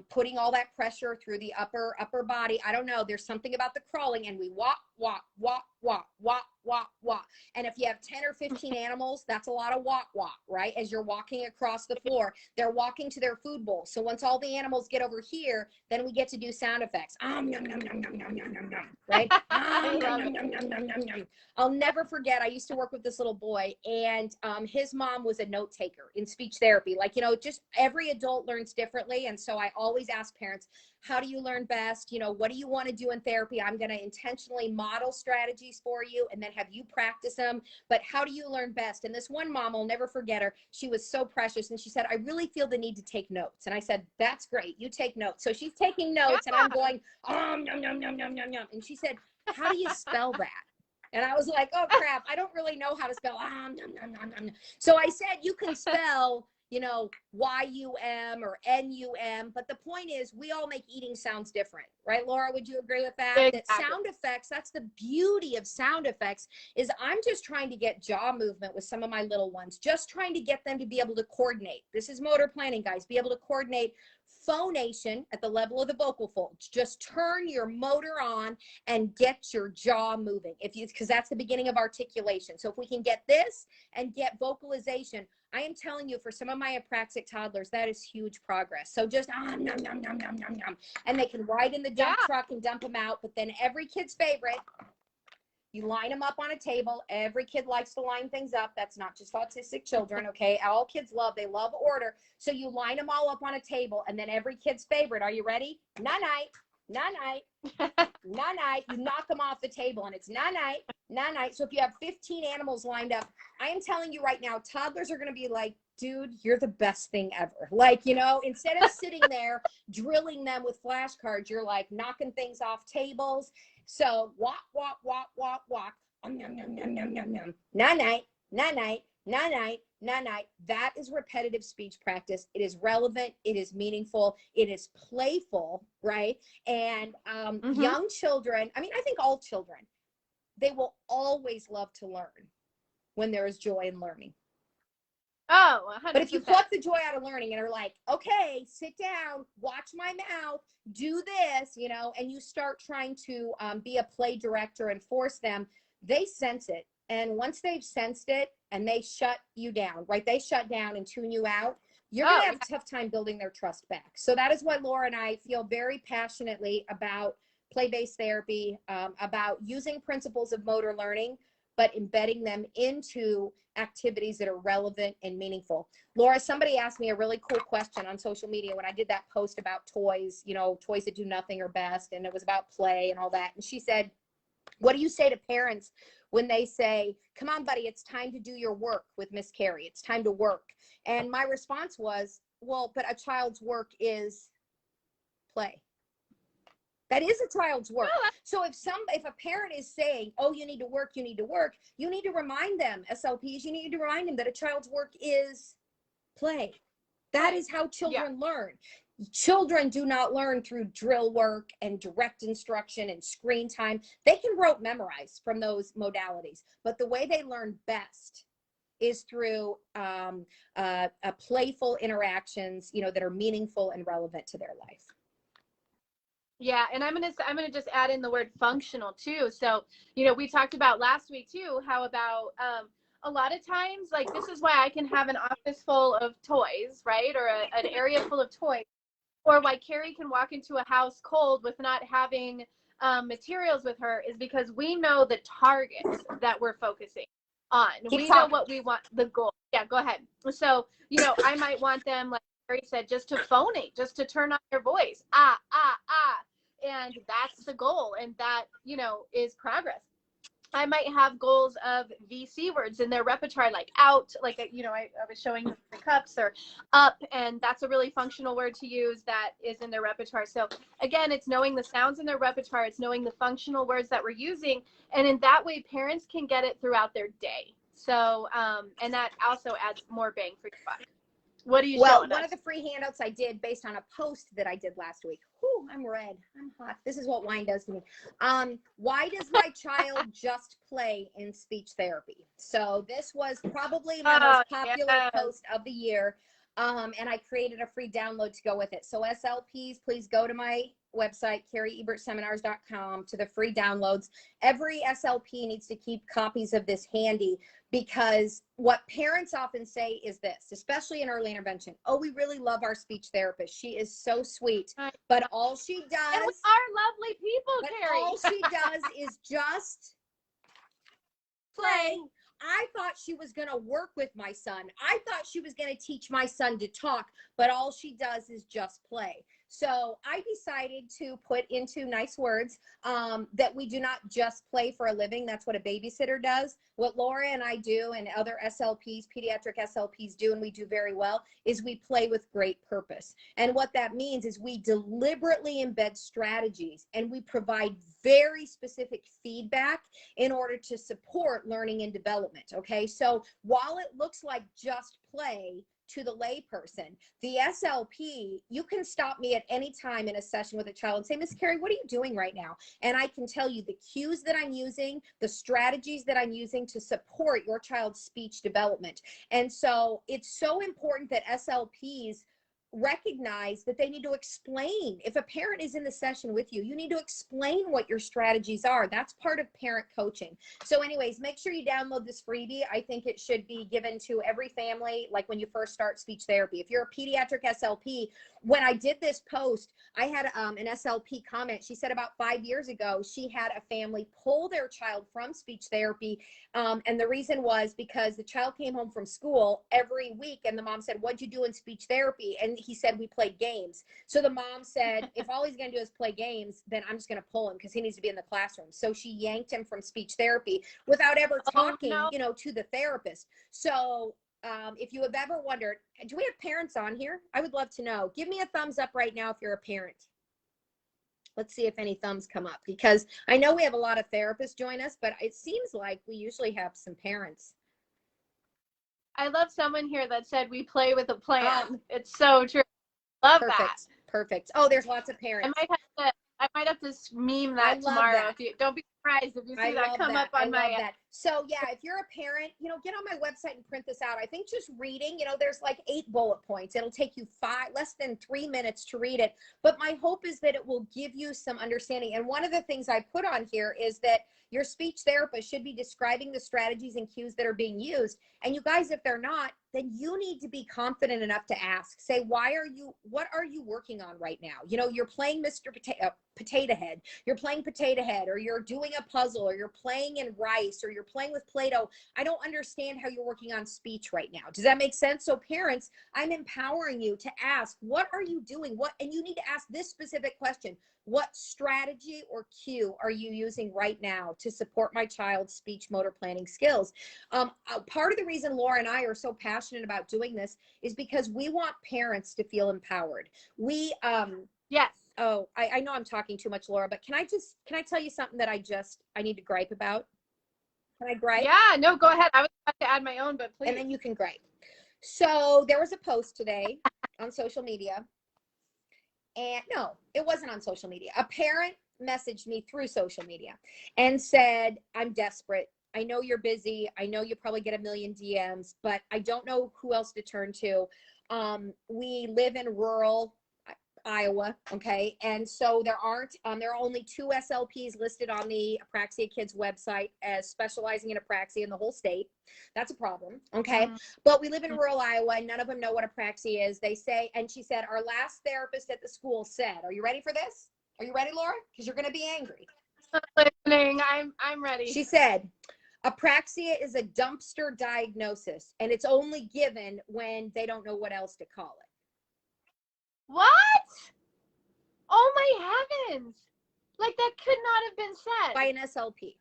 putting all that pressure through the upper body. I don't know. There's something about the crawling, and we walk, walk, walk, walk, walk, walk, walk. And if you have 10 or 15 animals, that's a lot of walk, walk, right? As you're walking across the floor, they're walking to their food bowl. So once all the animals get over here, then we get to do sound effects. Yum, yum, yum, yum, yum, yum, yum, yum, right? Yum, yum, yum, yum, yum, yum, yum. I'll never forget, I used to work with this little boy, and his mom was a note taker in speech therapy. Like, you know, just every adult learns differently. And so I always ask parents, how do you learn best? You know, what do you want to do in therapy? I'm going to intentionally model strategies for you and then have you practice them. But how do you learn best? And this one mom, I'll never forget her. She was so precious. And she said, I really feel the need to take notes. And I said, that's great. You take notes. So she's taking notes, and I'm going, yum, yum, yum, yum, yum, yum. And she said, how do you spell that? And I was like, oh crap, I don't really know how to spell. So I said, you can spell, you know, Y-U-M or N-U-M. But the point is, we all make eating sounds different, right? Laura, would you agree with that? Exactly. That sound effects, that's the beauty of sound effects, is I'm just trying to get jaw movement with some of my little ones, just trying to get them to be able to coordinate. This is motor planning, guys. Be able to coordinate phonation at the level of the vocal folds. Just turn your motor on and get your jaw moving, because that's the beginning of articulation. So if we can get this and get vocalization, I am telling you, for some of my apraxic toddlers, that is huge progress. So just nom, nom, nom, nom, nom, nom. And they can ride in the dump truck and dump them out. But then every kid's favorite, you line them up on a table. Every kid likes to line things up. That's not just autistic children, okay? All kids they love order. So you line them all up on a table, and then every kid's favorite, are you ready? Night-night, night-night, night-night. You knock them off the table, and it's night-night, night-night. So if you have 15 animals lined up, I am telling you right now, toddlers are going to be like, dude, you're the best thing ever. Like, you know, instead of sitting there drilling them with flashcards, you're like knocking things off tables. So walk, walk, walk, walk, walk. Night-night, night-night, night-night, night-night. That is repetitive speech practice. It is relevant. It is meaningful. It is playful, right? And young children, I mean, I think all children, they will always love to learn when there is joy in learning. Oh, 100%. But if you pluck the joy out of learning and are like, okay, sit down, watch my mouth, do this, you know, and you start trying to be a play director and force them, they sense it. And once they've sensed it and they shut you down, right? They shut down and tune you out. You're going to have a tough time building their trust back. So that is why Laura and I feel very passionately about play-based therapy, about using principles of motor learning, but embedding them into activities that are relevant and meaningful. Laura, somebody asked me a really cool question on social media when I did that post about toys, you know, toys that do nothing are best, and it was about play and all that. And she said, what do you say to parents when they say, come on, buddy, it's time to do your work with Miss Carrie. It's time to work. And my response was, well, but a child's work is play. That is a child's work. Oh, So if a parent is saying, oh, you need to work, you need to work, you need to remind them, SLPs, you need to remind them that a child's work is play. That is how children learn. Children do not learn through drill work and direct instruction and screen time. They can rote memorize from those modalities, but the way they learn best is through playful interactions, you know, that are meaningful and relevant to their life. Yeah, and I'm gonna just add in the word functional too. So, you know, we talked about last week too, how about a lot of times, like, this is why I can have an office full of toys, right? Or an area full of toys. Or why Carrie can walk into a house cold with not having materials with her is because we know the targets that we're focusing on. We know what we want, the goal. Yeah, go ahead. So, you know, I might want them, like Carrie said, just to phonate, just to turn on their voice. Ah, ah, ah. And that's the goal. And that, you know, is progress. I might have goals of VC words in their repertoire, like out, like, you know, I was showing the cups, or up, and that's a really functional word to use that is in their repertoire. So again, it's knowing the sounds in their repertoire, it's knowing the functional words that we're using, and in that way, parents can get it throughout their day. So, and that also adds more bang for your buck. What are you showing us? One of the free handouts I did based on a post that I did last week. Whew, I'm red. I'm hot. This is what wine does to me. Why does my child just play in speech therapy? So this was probably my most popular post of the year. And I created a free download to go with it. So SLPs, please go to my website, carrieebertseminars.com, to the free downloads. Every SLP needs to keep copies of this handy, because what parents often say is this, especially in early intervention: oh, we really love our speech therapist. She is so sweet, but all she does— and we are lovely people, Carrie. All she does is just play. I thought she was going to work with my son. I thought she was going to teach my son to talk, but all she does is just play. So I decided to put into nice words that we do not just play for a living. That's what a babysitter does. What Laura and I do, and other SLPs, pediatric SLPs do, and we do very well, is we play with great purpose. And what that means is we deliberately embed strategies, and we provide very specific feedback in order to support learning and development. Okay, so while it looks like just play to the layperson, the SLP, you can stop me at any time in a session with a child and say, Miss Carrie, what are you doing right now? And I can tell you the cues that I'm using, the strategies that I'm using to support your child's speech development. And so it's so important that SLPs recognize that they need to explain. If a parent is in the session with you, you need to explain what your strategies are. That's part of parent coaching. So anyways, make sure you download this freebie. I think it should be given to every family, like when you first start speech therapy. If you're a pediatric SLP, when I did this post, I had an SLP comment. She said about 5 years ago, she had a family pull their child from speech therapy. And the reason was because the child came home from school every week, and the mom said, what'd you do in speech therapy? And he said, we played games. So the mom said, if all he's going to do is play games, then I'm just going to pull him because he needs to be in the classroom. So she yanked him from speech therapy without ever talking, you know, to the therapist. So if you have ever wondered, do we have parents on here? I would love to know. Give me a thumbs up right now if you're a parent. Let's see if any thumbs come up, because I know we have a lot of therapists join us, but it seems like we usually have some parents. I love someone here that said we play with a plan. It's so true. Love that. Perfect. Oh, there's lots of parents. I might have to meme that tomorrow. If you don't be surprised if you see that come up on my end. So yeah, if you're a parent, you know, get on my website and print this out. I think just reading, you know, there's like 8 bullet points. It'll take you less than 3 minutes to read it. But my hope is that it will give you some understanding. And one of the things I put on here is that your speech therapist should be describing the strategies and cues that are being used. And you guys, if they're not, then you need to be confident enough to ask. Say, what are you working on right now? You know, you're playing Mr. Potato Head. You're playing Potato Head, or you're doing a puzzle, or you're playing in rice, or you're playing with Play-Doh. I don't understand how you're working on speech right now. Does that make sense? So parents, I'm empowering you to ask, what are you doing? And you need to ask this specific question. What strategy or cue are you using right now to support my child's speech motor planning skills? Part of the reason Laura and I are so passionate about doing this is because we want parents to feel empowered. Oh, I know I'm talking too much, Laura, but can I tell you something that I need to gripe about? Can I gripe? Yeah, no, go ahead. I was about to add my own, but please. And then you can gripe. So there was a post today on social media, and no, it wasn't on social media. A parent messaged me through social media and said, I'm desperate. I know you're busy. I know you probably get a million DMs, but I don't know who else to turn to. We live in rural Iowa, okay? And so there are only 2 SLPs listed on the Apraxia Kids website as specializing in apraxia in the whole state. That's a problem, okay? But we live in rural Iowa, and none of them know what apraxia is. They say, and she said, our last therapist at the school said, are you ready for this? Are you ready, Laura? Because you're going to be angry. Listening. I'm ready. She said, apraxia is a dumpster diagnosis, and it's only given when they don't know what else to call it. What? Oh my heavens. Like, that could not have been said. By an SLP.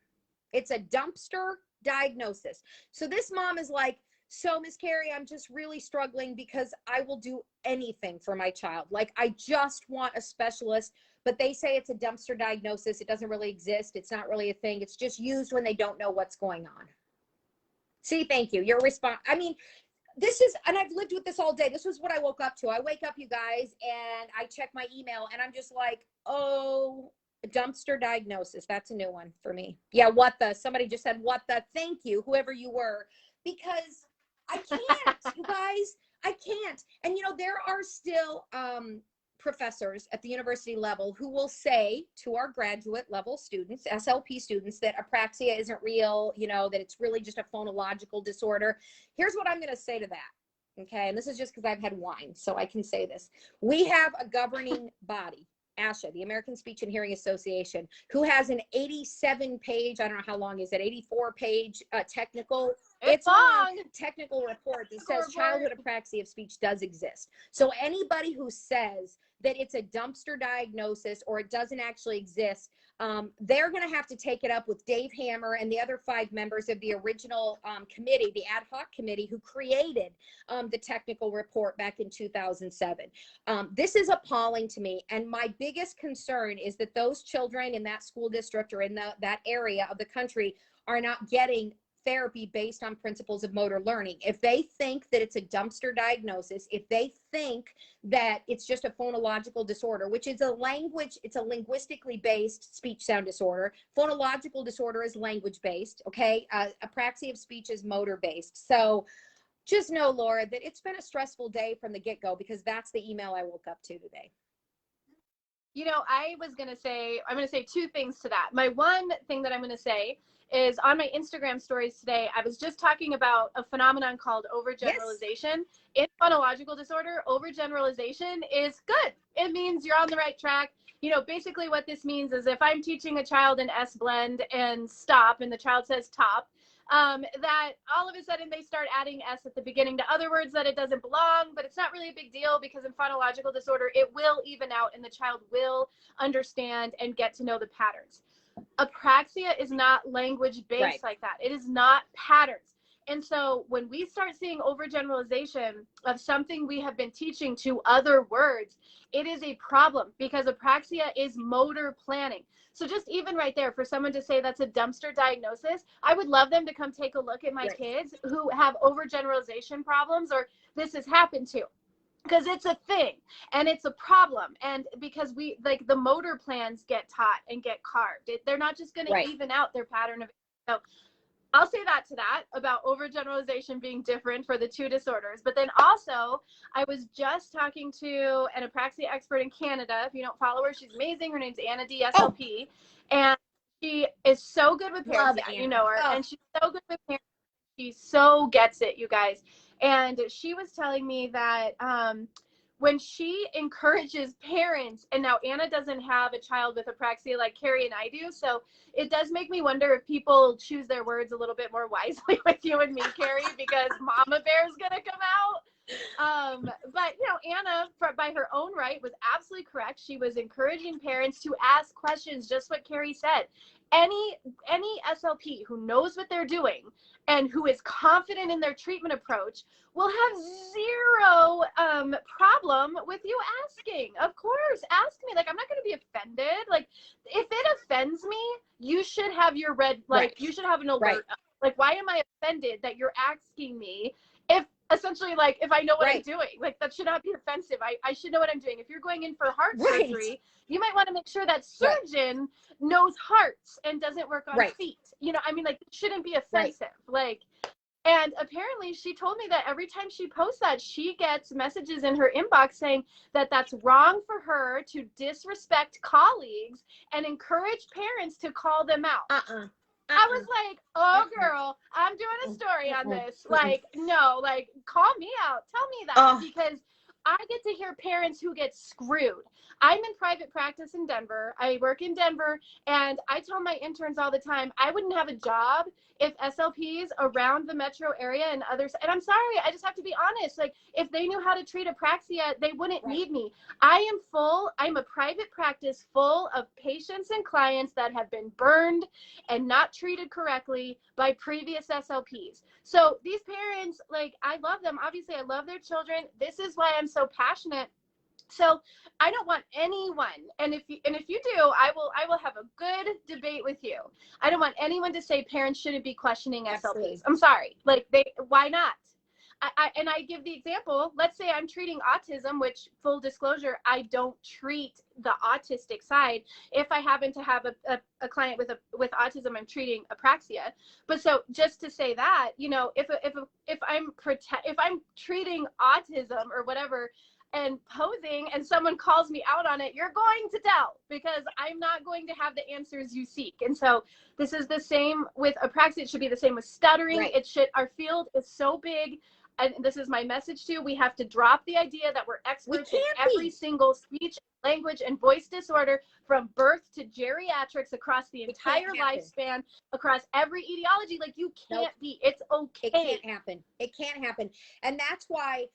It's a dumpster diagnosis. So this mom is like, so Miss Carrie, I'm just really struggling because I will do anything for my child. Like, I just want a specialist, but they say it's a dumpster diagnosis. It doesn't really exist. It's not really a thing. It's just used when they don't know what's going on. See, thank you. Your response. I mean, this is, and I've lived with this all day. This was what I woke up to. I wake up, you guys, and I check my email, and I'm just like, oh, dumpster diagnosis. That's a new one for me. Yeah, what the? Somebody just said, what the? Thank you, whoever you were, because I can't, you guys. I can't. And, you know, there are still professors at the university level who will say to our graduate level students, SLP students, that apraxia isn't real, you know, that it's really just a phonological disorder. Here's what I'm going to say to that. Okay. And this is just because I've had wine, so I can say this. We have a governing body, ASHA, the American Speech and Hearing Association, who has an 87-page, I don't know how long is it, 84-page technical. It's long technical report that says childhood apraxia of speech does exist. So anybody who says that it's a dumpster diagnosis or it doesn't actually exist, they're going to have to take it up with Dave Hammer and the other 5 members of the original committee, the ad hoc committee who created the technical report back in 2007. This is appalling to me. And my biggest concern is that those children in that school district or in that area of the country are not getting therapy based on principles of motor learning. If they think that it's a dumpster diagnosis, if they think that it's just a phonological disorder, which is it's a linguistically based speech sound disorder. Phonological disorder is language based, okay? Apraxia of speech is motor based. So just know, Laura, that it's been a stressful day from the get-go, because that's the email I woke up to today. You know, I'm going to say 2 things to that. My one thing that I'm going to say is on my Instagram stories today, I was just talking about a phenomenon called overgeneralization. Yes. In phonological disorder, overgeneralization is good. It means you're on the right track. You know, basically what this means is if I'm teaching a child an S blend and stop, and the child says top, that all of a sudden they start adding S at the beginning to other words that it doesn't belong, but it's not really a big deal, because in phonological disorder, it will even out and the child will understand and get to know the patterns. Apraxia is not language based like that. It is not patterns. And so when we start seeing overgeneralization of something we have been teaching to other words, it is a problem, because apraxia is motor planning. So just even right there, for someone to say that's a dumpster diagnosis, I would love them to come take a look at my kids who have overgeneralization problems, or this has happened to. Because it's a thing and it's a problem, and because we like the motor plans get taught and get carved, they're not just going to even out their pattern of. So I'll say that to that about overgeneralization being different for the 2 disorders. But then also, I was just talking to an apraxia expert in Canada. If you don't follow her, she's amazing. Her name's Anna DSLP, and she is so good with parents. Yeah, you know her, and she's so good with parents. She so gets it, you guys. And she was telling me that when she encourages parents, and now Anna doesn't have a child with apraxia like Carrie and I do, so it does make me wonder if people choose their words a little bit more wisely with you and me, Carrie, because Mama Bear's gonna come out. But you know, Anna, by her own right, was absolutely correct. She was encouraging parents to ask questions, just what Carrie said. Any SLP who knows what they're doing and who is confident in their treatment approach will have zero problem with you asking. Of course, ask me. Like, I'm not going to be offended. Like, if it offends me, you should have your red, like, Right. you should have an alert. Right. Like, why am I offended that you're asking me if essentially, like, if I know what I'm doing? Like, that should not be offensive. I should know what I'm doing. If you're going in for heart surgery, you might want to make sure that surgeon knows hearts and doesn't work on feet. You know, I mean, like, it shouldn't be offensive. Like, and apparently she told me that every time she posts that, she gets messages in her inbox saying that that's wrong for her to disrespect colleagues and encourage parents to call them out. I was like, oh, girl, I'm doing a story on this. Like, no, like, call me out. Tell me that, because I get to hear parents who get screwed. I'm in private practice in Denver. I work in Denver, and I tell my interns all the time, I wouldn't have a job if SLPs around the metro area and others, and I'm sorry, I just have to be honest, like, if they knew how to treat apraxia, they wouldn't need me. I'm a private practice full of patients and clients that have been burned and not treated correctly by previous SLPs. So these parents, like, I love them. Obviously, I love their children. This is why I'm so passionate. So I don't want anyone, and if you do, I will have a good debate with you. I don't want anyone to say parents shouldn't be questioning SLPs. I'm sorry. Like, why not? And I give the example, let's say I'm treating autism, which, full disclosure, I don't treat the autistic side. If I happen to have a client with autism, I'm treating apraxia. But so just to say that, you know, if I'm treating autism or whatever and posing and someone calls me out on it, you're going to tell, because I'm not going to have the answers you seek. And so this is the same with apraxia. It should be the same with stuttering. Our field is so big. And this is my message too. We have to drop the idea that we're experts in every single speech, language, and voice disorder from birth to geriatrics across the entire lifespan, across every etiology. Like, you can't be. It's okay. It can't happen. It can't happen. And that's why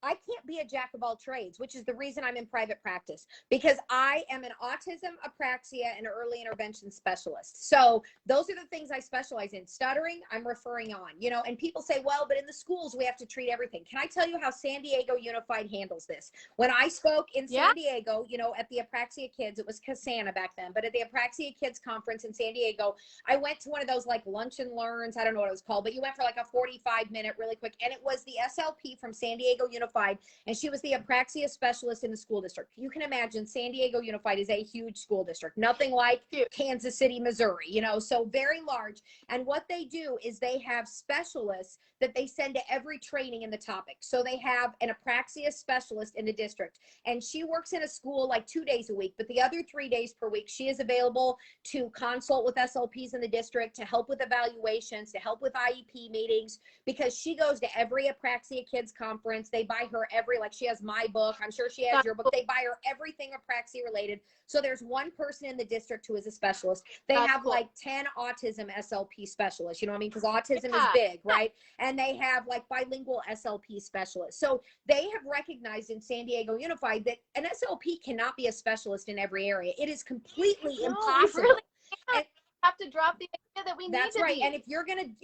I can't be a jack of all trades, which is the reason I'm in private practice, because I am an autism, apraxia, and early intervention specialist. So those are the things I specialize in. Stuttering, I'm referring on, you know, and people say, well, but in the schools, we have to treat everything. Can I tell you how San Diego Unified handles this? When I spoke in San Diego, you know, at the Apraxia Kids, it was Casana back then, but at the Apraxia Kids conference in San Diego, I went to one of those like lunch and learns. I don't know what it was called, but you went for like a 45-minute really quick. And it was the SLP from San Diego Unified, and she was the apraxia specialist in the school district. You can imagine San Diego Unified is a huge school district, nothing like Kansas City, Missouri, you know, so very large. And what they do is they have specialists that they send to every training in the topic. So they have an apraxia specialist in the district, and she works in a school like 2 days a week, but the other 3 days per week, she is available to consult with SLPs in the district, to help with evaluations, to help with IEP meetings, because she goes to every Apraxia Kids conference. They buy her every, like, she has my book. I'm sure she has your book. They buy her everything apraxia related. So there's one person in the district who is a specialist. They have like 10 autism SLP specialists, you know what I mean? Because autism is big, right? And they have like bilingual SLP specialists. So they have recognized in San Diego Unified that an SLP cannot be a specialist in every area. It is completely impossible. Really have to drop the idea that we need to be. And if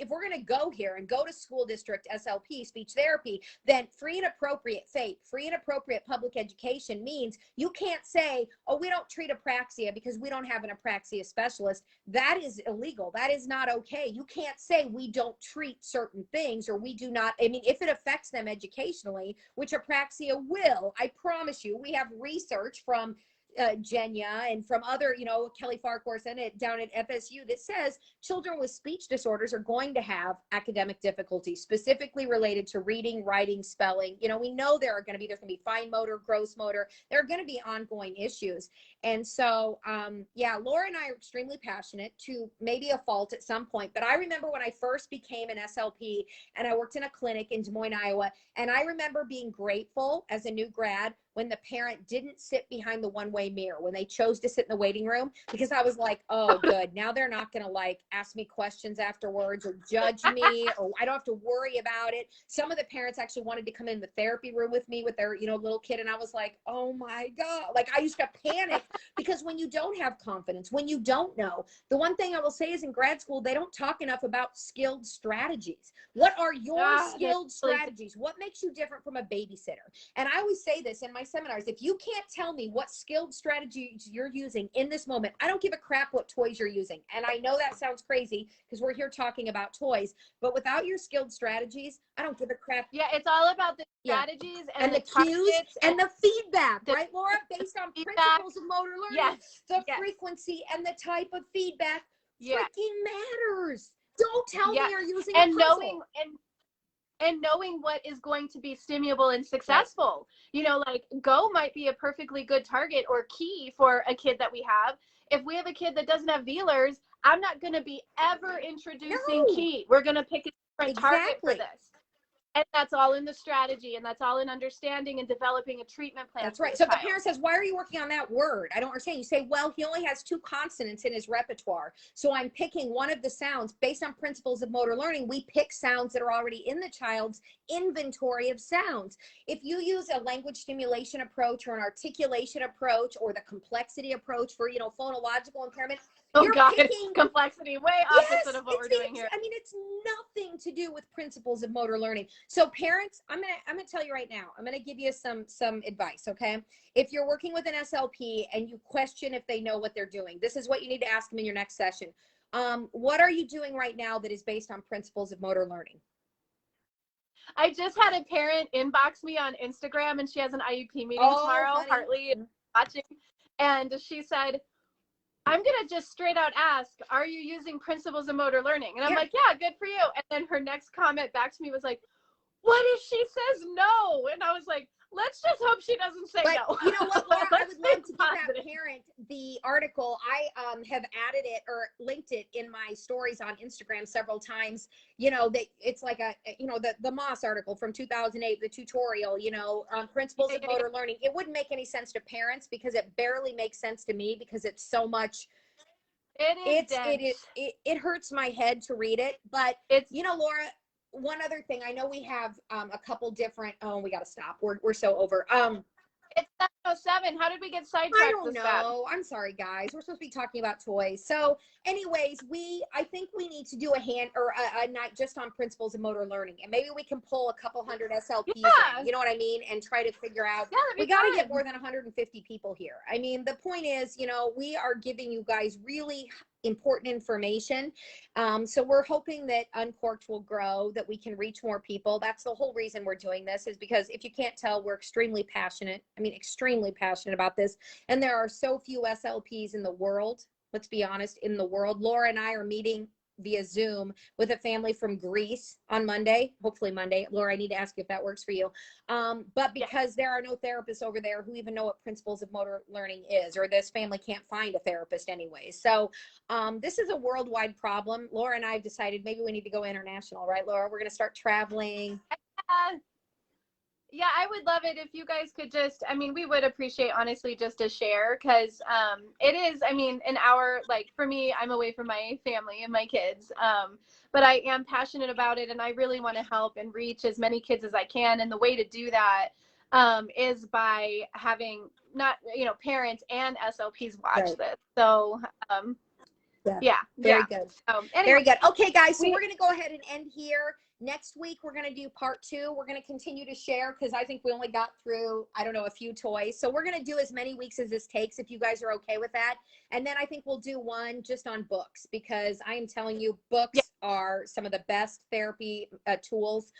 we're gonna go here and go to school district SLP, speech therapy, then free and appropriate FAPE, free and appropriate public education means you can't say, oh, we don't treat apraxia because we don't have an apraxia specialist. That is illegal. That is not okay. You can't say we don't treat certain things, or we do not. I mean, if it affects them educationally, which apraxia will, I promise you, we have research from Jenya and from other, you know, Kelly Farquhar and it down at FSU that says children with speech disorders are going to have academic difficulties, specifically related to reading, writing, spelling. You know, we know there's going to be fine motor, gross motor. There are going to be ongoing issues. And so, yeah, Laura and I are extremely passionate, to maybe a fault at some point. But I remember when I first became an SLP and I worked in a clinic in Des Moines, Iowa, and I remember being grateful as a new grad when the parent didn't sit behind the one-way mirror, when they chose to sit in the waiting room, because I was like, oh, good. Now they're not going to like ask me questions afterwards or judge me, or I don't have to worry about it. Some of the parents actually wanted to come in the therapy room with me with their, you know, little kid. And I was like, oh my God, like I used to panic because when you don't have confidence, when you don't know, the one thing I will say is in grad school, they don't talk enough about skilled strategies. What are your skilled strategies? What makes you different from a babysitter? And I always say this in my seminars, if you can't tell me what skilled strategies you're using in this moment, I don't give a crap what toys you're using. And I know that sounds crazy because we're here talking about toys, but without your skilled strategies, I don't give a crap. Yeah, it's all about the strategies and the cues and the feedback, right, Laura? Based on principles of motor learning, the frequency and the type of feedback freaking matters. Don't tell me you're using a puzzle. And knowing what is going to be stimulable and successful. You know, like go might be a perfectly good target or key for a kid that we have. If we have a kid that doesn't have feelers, I'm not going to be ever introducing key. We're going to pick a different target for this. And that's all in the strategy, and that's all in understanding and developing a treatment plan. That's right. So if the parent says, why are you working on that word? I don't understand. You say, well, he only has 2 consonants in his repertoire. So I'm picking one of the sounds based on principles of motor learning. We pick sounds that are already in the child's inventory of sounds. If you use a language stimulation approach or an articulation approach or the complexity approach for, you know, phonological impairment, you're picking complexity, way opposite of what we're doing here. I mean, it's nothing to do with principles of motor learning. So parents, I'm gonna tell you right now, I'm gonna give you some advice, okay? If you're working with an SLP and you question if they know what they're doing, this is what you need to ask them in your next session. What are you doing right now that is based on principles of motor learning? I just had a parent inbox me on Instagram, and she has an IUP meeting tomorrow. Hartley is watching, and she said, I'm going to just straight out ask, are you using principles of motor learning? And I'm like, yeah, good for you. And then her next comment back to me was like, what if she says no? And I was like, let's just hope she doesn't say no. You know what, Laura, I would love to give that parent the article. I have added it or linked it in my stories on Instagram several times. You know, that it's like a, you know, the Moss article from 2008, the tutorial, you know, on principles of motor learning. It wouldn't make any sense to parents because it barely makes sense to me because it's so much. It hurts my head to read it, but it's, you know, Laura, one other thing, I know we have a couple different, we got to stop. We're so over. It's 7:07. How did we get sidetracked? I don't know. I'm sorry, guys. We're supposed to be talking about toys. So anyways, I think we need to do a night just on principles of motor learning. And maybe we can pull a couple hundred SLPs in, you know what I mean? And try to figure out, we got to get more than 150 people here. I mean, the point is, you know, we are giving you guys really important information. So we're hoping that Uncorked will grow, that we can reach more people. That's the whole reason we're doing this, is because if you can't tell, we're extremely passionate. I mean, extremely passionate about this. And there are so few SLPs in the world. Let's be honest, in the world. Laura and I are meeting via Zoom with a family from Greece on Monday, hopefully Monday. Laura, I need to ask you if that works for you. But because there are no therapists over there who even know what principles of motor learning is, or this family can't find a therapist anyway. So this is a worldwide problem. Laura and I have decided maybe we need to go international, right, Laura? We're going to start traveling. Yeah, I would love it if you guys could just, I mean, we would appreciate, honestly, just a share, because it is, I mean, an hour, like, for me, I'm away from my family and my kids, but I am passionate about it, and I really want to help and reach as many kids as I can, and the way to do that is by having, not, you know, parents and SLPs watch this, so, Very good. Anyway, very good. Okay, guys, so we're going to go ahead and end here. Next week, we're going to do part 2. We're going to continue to share because I think we only got through, I don't know, a few toys. So we're going to do as many weeks as this takes, if you guys are okay with that. And then I think we'll do one just on books, because I am telling you, books are some of the best therapy tools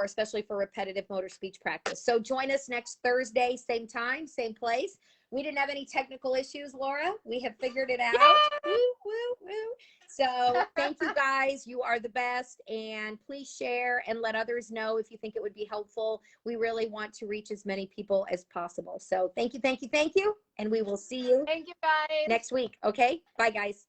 especially for repetitive motor speech practice. So join us next Thursday, same time, same place. We didn't have any technical issues, Laura. We have figured it out. Woo, woo, woo. So thank you, guys. You are the best. And please share and let others know if you think it would be helpful. We really want to reach as many people as possible. So thank you, thank you, thank you. And we will see you thank you, guys, next week. Okay? Bye, guys.